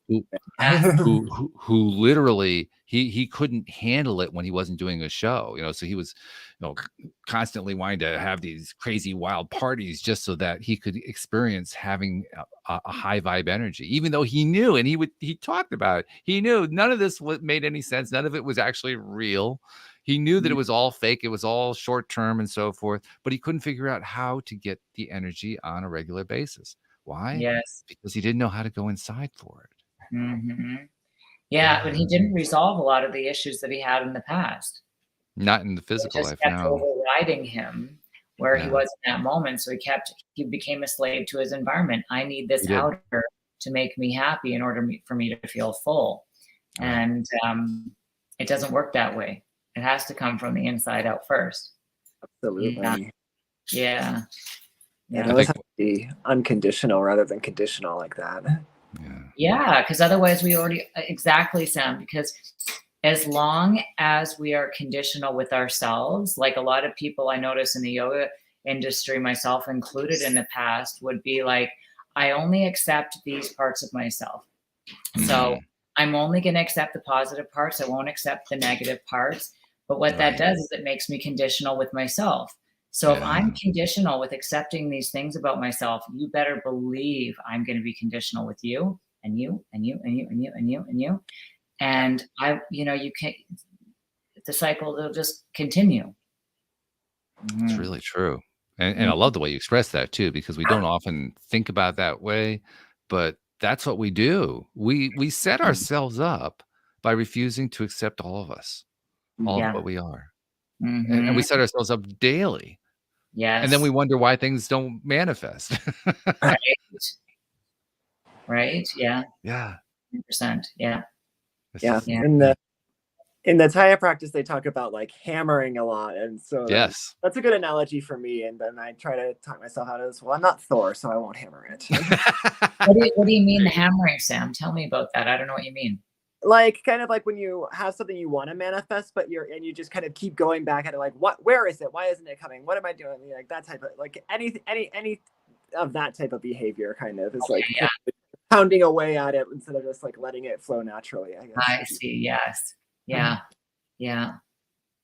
who Yes. who literally he couldn't handle it when he wasn't doing a show, so he was constantly wanting to have these crazy wild parties just so that he could experience having a high vibe energy, even though he knew, and he talked about it, he knew none of this made any sense, none of it was actually real. He knew that it was all fake, it was all short term and so forth, but he couldn't figure out how to get the energy on a regular basis. Why? Yes. Because he didn't know how to go inside for it. Yeah, but he didn't resolve a lot of the issues that he had in the past. Not in the It physical just life, kept no. overriding him where he was in that moment. So he became a slave to his environment. I need this outer to make me happy in order for me to feel full. And it doesn't work that way. It has to come from the inside out first. Absolutely. Yeah. It always has to be unconditional rather than conditional like that. Yeah, because otherwise we already exactly, Sam, because as long as we are conditional with ourselves, like a lot of people I notice in the yoga industry, myself included in the past, would be like, I only accept these parts of myself. So I'm only going to accept the positive parts. I won't accept the negative parts. But what that does is it makes me conditional with myself. So if I'm conditional with accepting these things about myself, you better believe I'm going to be conditional with you. and you and you and you and you and you and you. And you can't, the cycle will just continue. It's Mhm. really true. And I love the way you express that too, because we don't often think about it that way, but that's what we do. We set ourselves up by refusing to accept all of us, all of Yeah. what we are. And we Mhm. set ourselves up daily. And then we Yes. wonder why things don't manifest. Right. Right. Yeah. Yeah. 100%. Yeah. It's Yeah. just Yeah. In the Thai practice, they talk about like hammering a lot, and so yes. that's a good analogy for me. And then I try to talk myself out of this. Well, I'm not Thor, so I won't hammer it. What do you mean the hammering, Sam? Tell me about that. I don't know what you mean. Like kind of like when you have something you want to manifest, but you just kind of keep going back at it, like where is it? Why isn't it coming? What am I doing? Like that type of like any of that type of behavior kind of is Okay, like yeah. pounding away at it instead of just like letting it flow naturally, I guess. I see. Yes. Yeah. Yeah.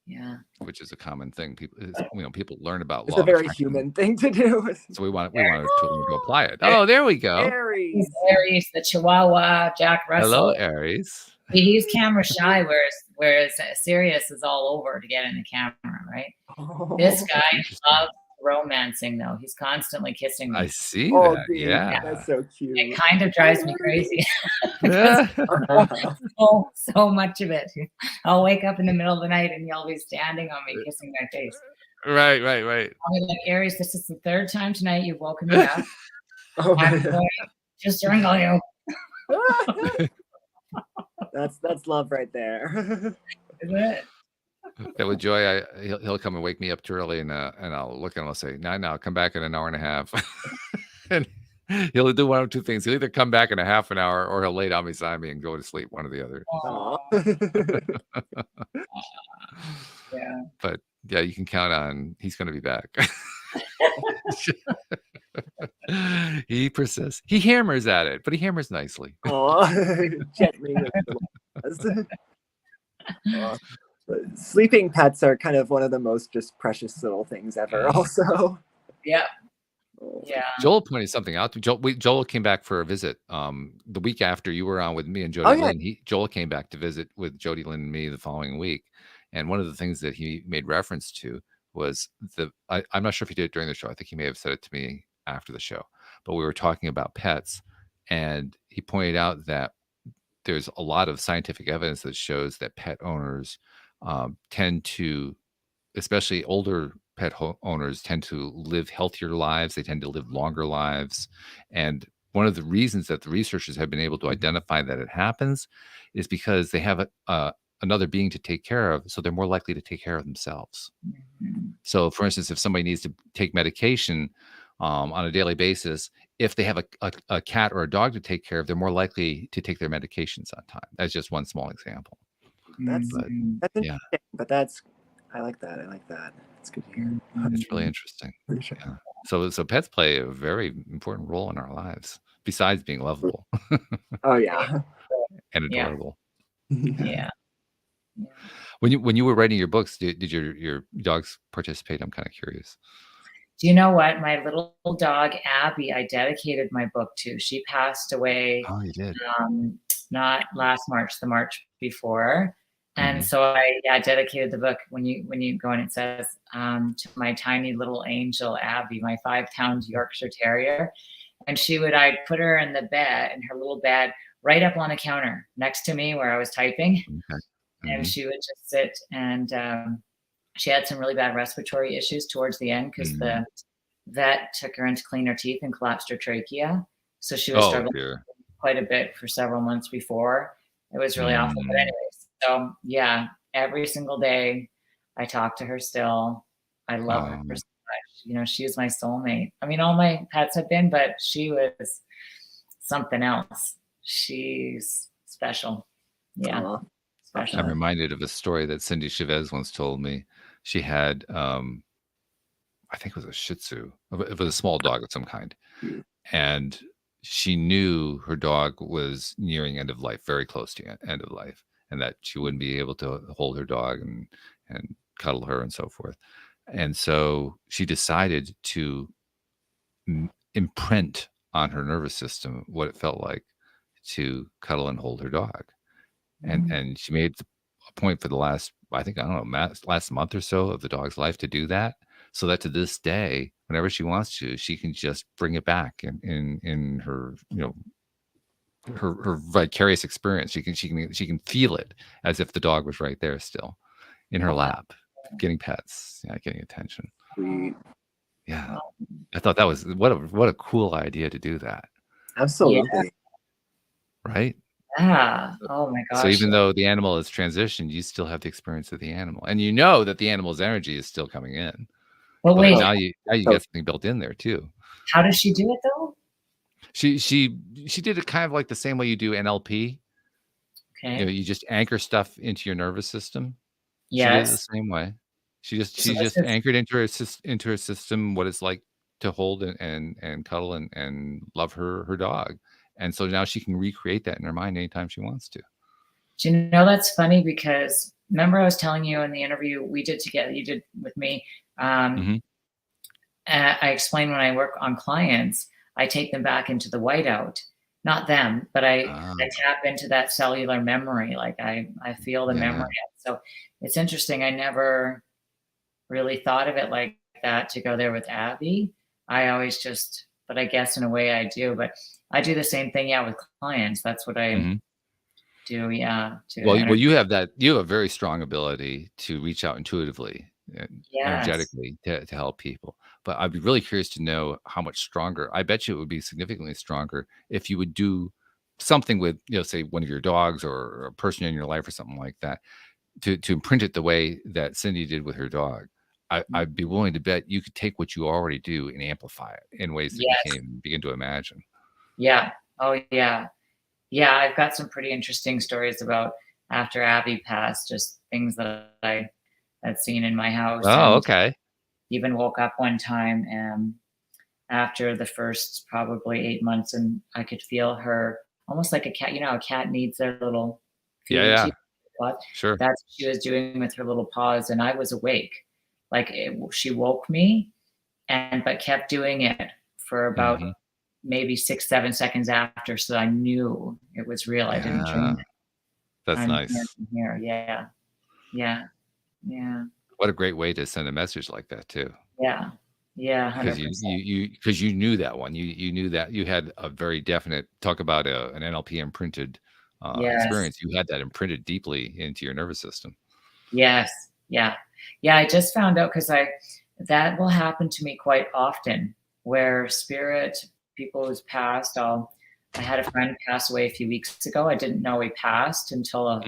Yeah. Which is a common thing. People learn about It's law a of very attraction. human thing to do. So we want to learn to apply it. Oh, there we go. Aries. Aries, the Chihuahua, Jack Russell. Hello, Aries. He's camera shy, whereas Sirius is all over to get in the camera, right? Oh. This guy loves romancing, though. He's constantly kissing me. I see Oh, that. dude, Yeah. that's so cute. It kind of drives me crazy. Yeah. so much of it. I'll wake up in the middle of the night and you'll be standing on me, kissing my face. Right. I'll be like, Aries, this is the third time tonight you've woken me up. Oh, I'm going to strangle you. that's love right there. Isn't it? Yeah, with Joy, he'll come and wake me up too early, and I'll look and I'll say, "No, come back in an hour and a half." And he'll do one of two things: he'll either come back in a half an hour, or he'll lay down beside me and go to sleep. One or the other. Yeah. But yeah, you can count on he's going to be back. He persists. He hammers at it, but he hammers nicely. Gently. Sleeping pets are kind of one of the most just precious little things ever. Also. Yeah. Yeah. Joel pointed something out. Joel came back for a visit the week after you were on with me and Jody Lynn. Joel came back to visit with Jody Lynn and me the following week. And one of the things that he made reference to was I'm not sure if he did it during the show. I think he may have said it to me after the show. But we were talking about pets. And he pointed out that there's a lot of scientific evidence that shows that pet owners tend to, especially older pet owners, tend to live healthier lives. They tend to live longer lives. And one of the reasons that the researchers have been able to identify that it happens is because they have another being to take care of. So they're more likely to take care of themselves. Mm-hmm. So for instance, if somebody needs to take medication on a daily basis, if they have a cat or a dog to take care of, they're more likely to take their medications on time. That's just one small example. That's interesting, but I like that. It's good to hear. It's really interesting. Sure. Yeah. So pets play a very important role in our lives, besides being lovable. Oh yeah. And adorable. Yeah. When you were writing your books, did your dogs participate? I'm kind of curious. Do you know what? My little dog, Abby, I dedicated my book to. She passed away. Oh, you did? Not last March, the March before. And so I dedicated the book. When you go in, it says, to my tiny little angel, Abby, my 5-pound Yorkshire Terrier. And I'd put her in her little bed, right up on the counter next to me where I was typing. Okay. And she would just sit, and she had some really bad respiratory issues towards the end because the vet took her in to clean her teeth and collapsed her trachea. So she was struggling quite a bit for several months before. It was really awful. But anyways, so yeah, every single day I talk to her still. I love her so much. She's my soulmate. I mean, all my pets have been, but she was something else. She's special. Yeah. Special. I'm reminded of a story that Cindy Chavez once told me. She had, I think it was a Shih Tzu. It was a small dog of some kind. And she knew her dog was nearing end of life, very close to end of life, and that she wouldn't be able to hold her dog and cuddle her and so forth. And so she decided to imprint on her nervous system what it felt like to cuddle and hold her dog. Mm. And she made a point for the last, I think, I don't know, last month or so of the dog's life to do that, so that to this day, whenever she wants to, she can just bring it back in her, her vicarious experience. She can feel it as if the dog was right there still in her lap, getting pets, getting attention. Sweet. Yeah, I thought that was what a cool idea to do that. Absolutely. Right? Yeah. Oh my gosh. So even though the animal is transitioned, you still have the experience of the animal, and you know that the animal's energy is still coming in. But But wait, now you got something built in there too. how does she do it though? She did it kind of like the same way you do NLP. Okay. You just anchor stuff into your nervous system. She did it the Yes. same way. She So this just is anchored into her system what it's like to hold and cuddle and love her dog. And so now she can recreate that in her mind anytime she wants to. Do you know that's funny because remember I was telling you in the interview we did together, you did with me. Mhm. I explained when I work on clients, I take them back into the whiteout, not them, but I tap into that cellular memory. Like I feel the memory. So it's interesting. I never really thought of it like that to go there with Abby. I always just, but I guess in a way I do, but I do the same thing. Yeah. With clients. That's what I do. Yeah. Well, you have a very strong ability to reach out intuitively and energetically to help people. But I'd be really curious to know how much stronger. I bet you it would be significantly stronger if you would do something with, say one of your dogs or a person in your life or something like that to imprint it the way that Cindy did with her dog. I'd be willing to bet you could take what you already do and amplify it in ways that you can't even begin to imagine. Yeah. Oh, yeah. Yeah, I've got some pretty interesting stories about after Abby passed, just things that I had seen in my house. Oh, okay. Even woke up one time after the first probably 8 months, and I could feel her almost like a cat. You know how a cat needs their little feeding tube? Sure. That's what she was doing with her little paws, and I was awake. Like she woke me, but kept doing it for about maybe 6-7 seconds after, so I knew it was real. I didn't dream it. That's nice. Here. Yeah. What a great way to send a message like that too. Yeah. 100%. Because you knew that one. You knew that you had a very definite talk about an NLP imprinted experience. You had that imprinted deeply into your nervous system. Yes. Yeah. I just found out because that will happen to me quite often, where people who's passed. I had a friend pass away a few weeks ago. I didn't know he passed until a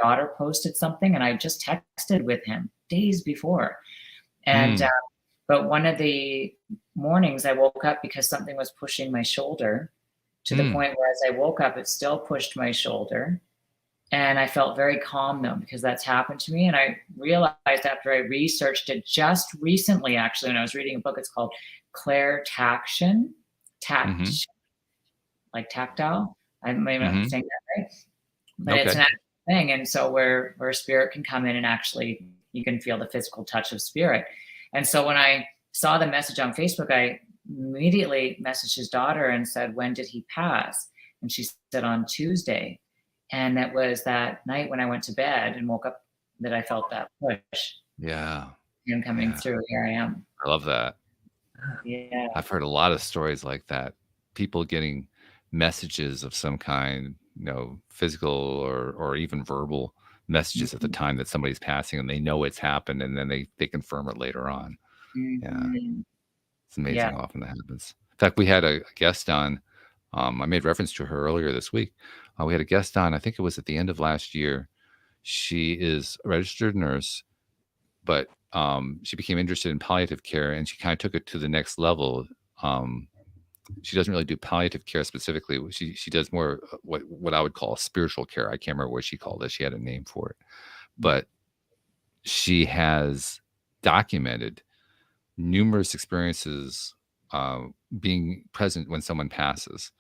daughter posted something, and I just texted with him days before. And but one of the mornings I woke up because something was pushing my shoulder to the point where as I woke up, it still pushed my shoulder. And I felt very calm though, because that's happened to me. And I realized after I researched it just recently, actually, when I was reading a book, it's called clairtaction, like tactile. I may not be saying that right, but it's an actual thing. And so where spirit can come in and actually you can feel the physical touch of spirit. And so when I saw the message on Facebook, I immediately messaged his daughter and said, "When did he pass?" And she said, "On Tuesday." And that was that night when I went to bed and woke up that I felt that push. Yeah. Him coming through. Here I am. I love that. Yeah. I've heard a lot of stories like that. People getting messages of some kind, physical or even verbal messages at the time that somebody's passing, and they know it's happened, and then they confirm it later on. Yeah. It's amazing how often that happens. In fact, we had a guest on. I made reference to her earlier this week. We had a guest on, I think it was at the end of last year. She is a registered nurse, but she became interested in palliative care, and she kind of took it to the next level. She doesn't really do palliative care specifically. She does more what I would call spiritual care. I can't remember what she called it. She had a name for it. But she has documented numerous experiences being present when someone passes,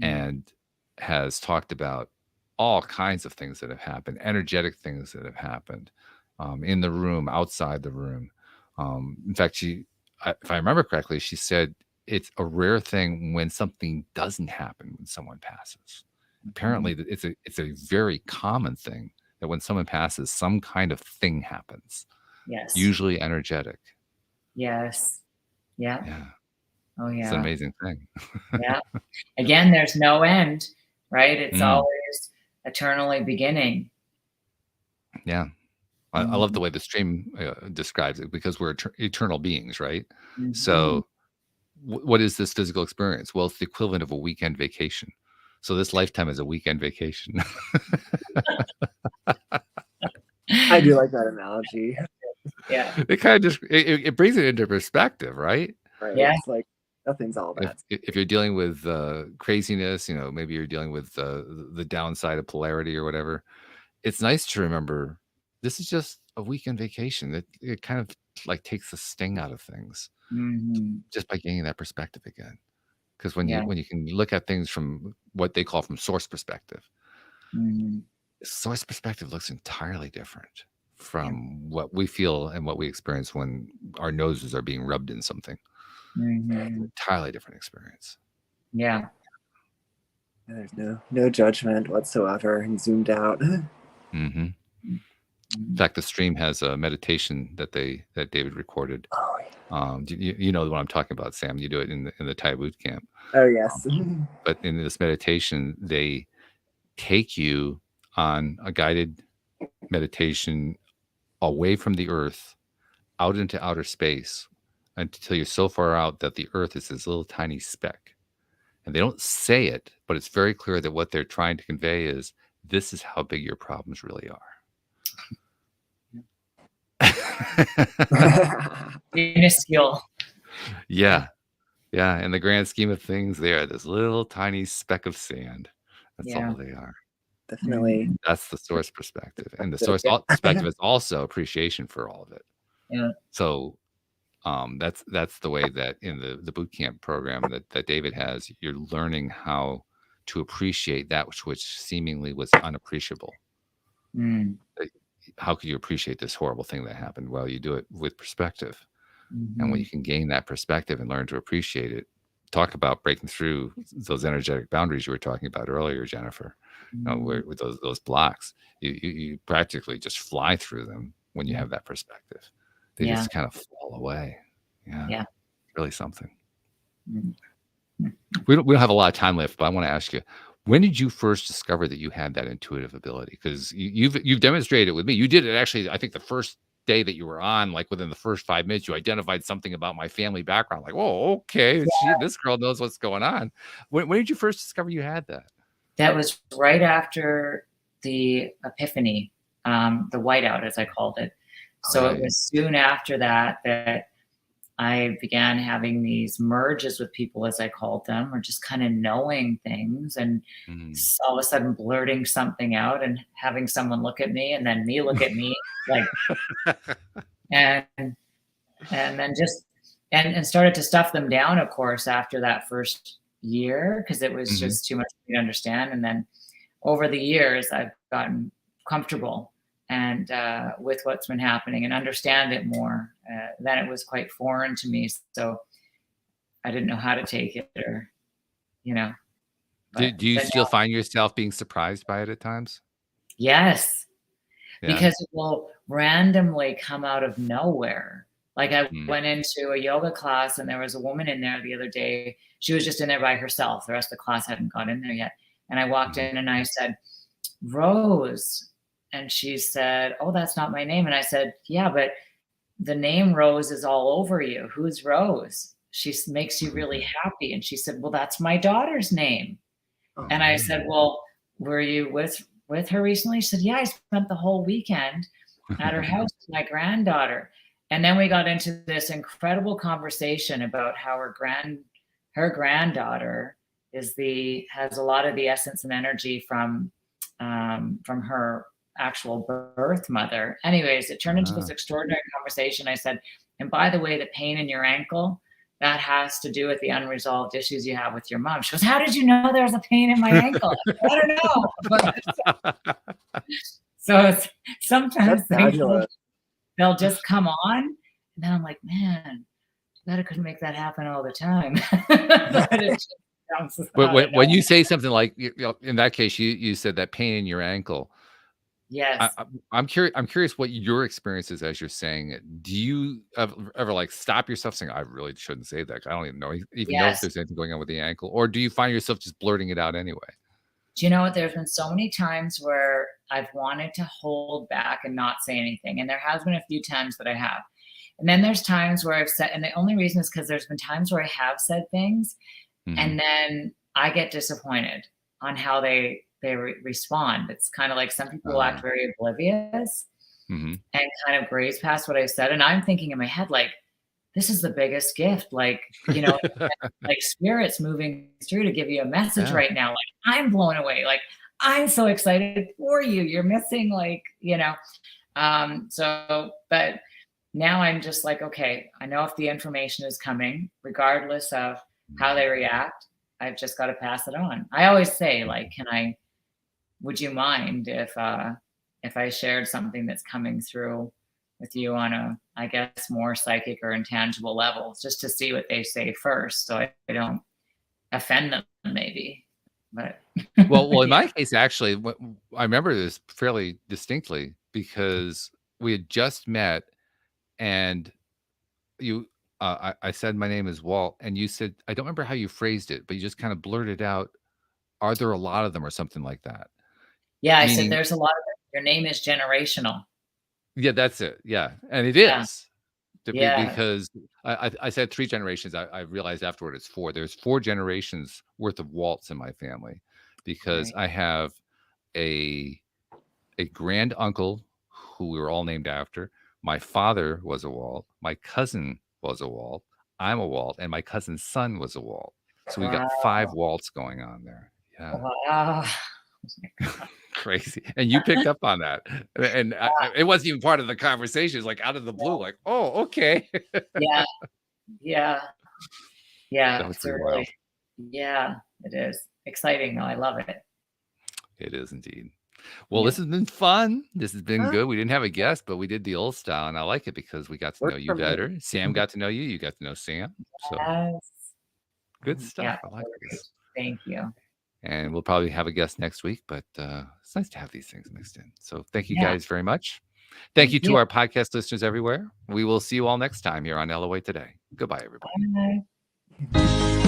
and has talked about all kinds of things that have happened, energetic things that have happened in the room, outside the room. In fact, if I remember correctly, she said it's a rare thing when something doesn't happen when someone passes. apparently it's a very common thing that when someone passes, some kind of thing happens, Yes. usually energetic. Yes. Yeah. Yeah. Oh, It's an yeah. amazing thing. Yeah. Again, there's no end, right? It's Mm. always eternally beginning. Yeah. I love the way the stream describes it, because we're eternal beings, right? Mhm. So what is this physical experience? Well, it's the equivalent of a weekend vacation. So this lifetime is a weekend vacation. I do like that analogy. Yeah. It kind of just it brings it into perspective, right? Right. Yeah. It's like nothing's all bad. If you're dealing with craziness, maybe you're dealing with the downside of polarity or whatever, it's nice to remember this is just a weekend vacation. It kind of like takes the sting out of things just by gaining that perspective again. Because when you can look at things from what they call from source perspective, source perspective looks entirely different from what we feel and what we experience when our noses are being rubbed in something. Entirely different experience. Yeah. There's no judgment whatsoever and zoomed out. In fact, the stream has a meditation that David recorded. Oh, yeah. You know what I'm talking about, Sam. You do it in the Thai boot camp. Oh, yes. But in this meditation, they take you on a guided meditation away from the earth, out into outer space, until you're so far out that the earth is this little tiny speck. And they don't say it, but it's very clear that what they're trying to convey is, this is how big your problems really are. Minuscule. Yeah. In the grand scheme of things, they are this little tiny speck of sand. That's all they are. Definitely. That's the source perspective. And the source perspective is also appreciation for all of it. Yeah. So that's the way that in the boot camp program that David has, you're learning how to appreciate that which seemingly was unappreciable. How could you appreciate this horrible thing that happened? Well, you do it with perspective. And when you can gain that perspective and learn to appreciate it, talk about breaking through those energetic boundaries you were talking about earlier, Jennifer, with those blocks, you practically just fly through them when you have that perspective. They just kind of fall away. Yeah. Really something. We don't have a lot of time left, but I want to ask you, when did you first discover that you had that intuitive ability? Because you've demonstrated it with me. You did it actually, I think the first day that you were on, like within the first 5 minutes, you identified something about my family background. Like, whoa, okay, this girl knows what's going on. When did you first discover you had that? That was right after the epiphany, the whiteout, as I called it. So it was soon after that I began having these merges with people, as I called them, or just kind of knowing things and all of a sudden blurting something out and having someone look at me and then me look at me like, and then just, and started to stuff them down, of course, after that first year, because it was just too much for me to understand. And then over the years, I've gotten comfortable and with what's been happening and understand it more. Then it was quite foreign to me, so I didn't know how to take it, or Do you still find yourself being surprised by it at times? Yes, because it will randomly come out of nowhere. Like I went into a yoga class and there was a woman in there the other day. She was just in there by herself. The rest of the class hadn't got in there yet. And I walked in and I said, Rose. And she said, oh, that's not my name. And I said, yeah, but the name Rose is all over you. Who's Rose? She makes you really happy. And she said, well, that's my daughter's name. And I said, well, were you with her recently? She said, yeah, I spent the whole weekend at her house with my granddaughter. And then we got into this incredible conversation about how her granddaughter has a lot of the essence and energy from her actual birth mother. Anyways, it turned into this extraordinary conversation. I said, and by the way, the pain in your ankle, that has to do with the unresolved issues you have with your mom. She goes, how did you know there was a pain in my ankle? I don't know. So sometimes they'll just come on. And then I'm like, man, too bad I couldn't make that happen all the time. bounces But out of when you nowhere. say something like, in that case, you said that pain in your ankle. Yes. I'm curious. I'm curious what your experience is as you're saying it. Do you ever like stop yourself saying, "I really shouldn't say that. I don't even know if Yes. there's anything going on with the ankle," or do you find yourself just blurting it out anyway? Do you know what? There's been so many times where I've wanted to hold back and not say anything, and there has been a few times that I have. And then there's times where I've said, and the only reason is because there's been times where I have said things, Mhm. and then I get disappointed on how they respond. It's kind of like some people will act very oblivious Mhm. and kind of graze past what I said, and I'm thinking in my head like, this is the biggest gift, like, you know, like spirits moving through to give you a message Yeah. right now. Like, I'm blown away. Like, I'm so excited for you. You're missing, like, you know. But now I'm just like, okay, I know if the information is coming, regardless of how they react, I've just got to pass it on. I always say, like, would you mind if I shared something that's coming through with you on a, I guess, more psychic or intangible level, just to see what they say first, so I don't offend them, maybe. But Well, in yeah, my case, actually, I remember this fairly distinctly because we had just met, and you, I said my name is Walt, and you said I don't remember how you phrased it, but you just kind of blurted out, "Are there a lot of them?" or something like that. yeah. I said Meaning, there's a lot of it. Your name is generational. yeah, that's it. Yeah, and it Yeah, is yeah, because I said 3 generations. I realized afterward it's 4. There's 4 generations worth of Walts in my family because right. I have a grand uncle who we were all named after. My father was a Walt. My cousin was a Walt. I'm a Walt, and my cousin's son was a Walt. So we got Wow, 5 Walts going on there. Yeah, wow. crazy. And you picked up on that, and it wasn't even part of the conversation. It's like out of the blue, like, oh, okay. Yeah, yeah, yeah. That was It's a pretty really, wild. yeah, it is exciting though. I love it. It is indeed. Well, Yeah. this has been fun. This has been Huh? good. We didn't have a guest, but we did the old style, and I like it because we got to know Worked you for me. better. Sam got to know you. You got to know Sam. So Yes. good Yeah. stuff. I like Great. this. Thank you. And we'll probably have a guest next week, but it's nice to have these things mixed in. So thank you Yeah. guys very much. Thank you Thank to you. our podcast listeners everywhere. We will see you all next time here on LOA Today. Goodbye, everybody. Bye.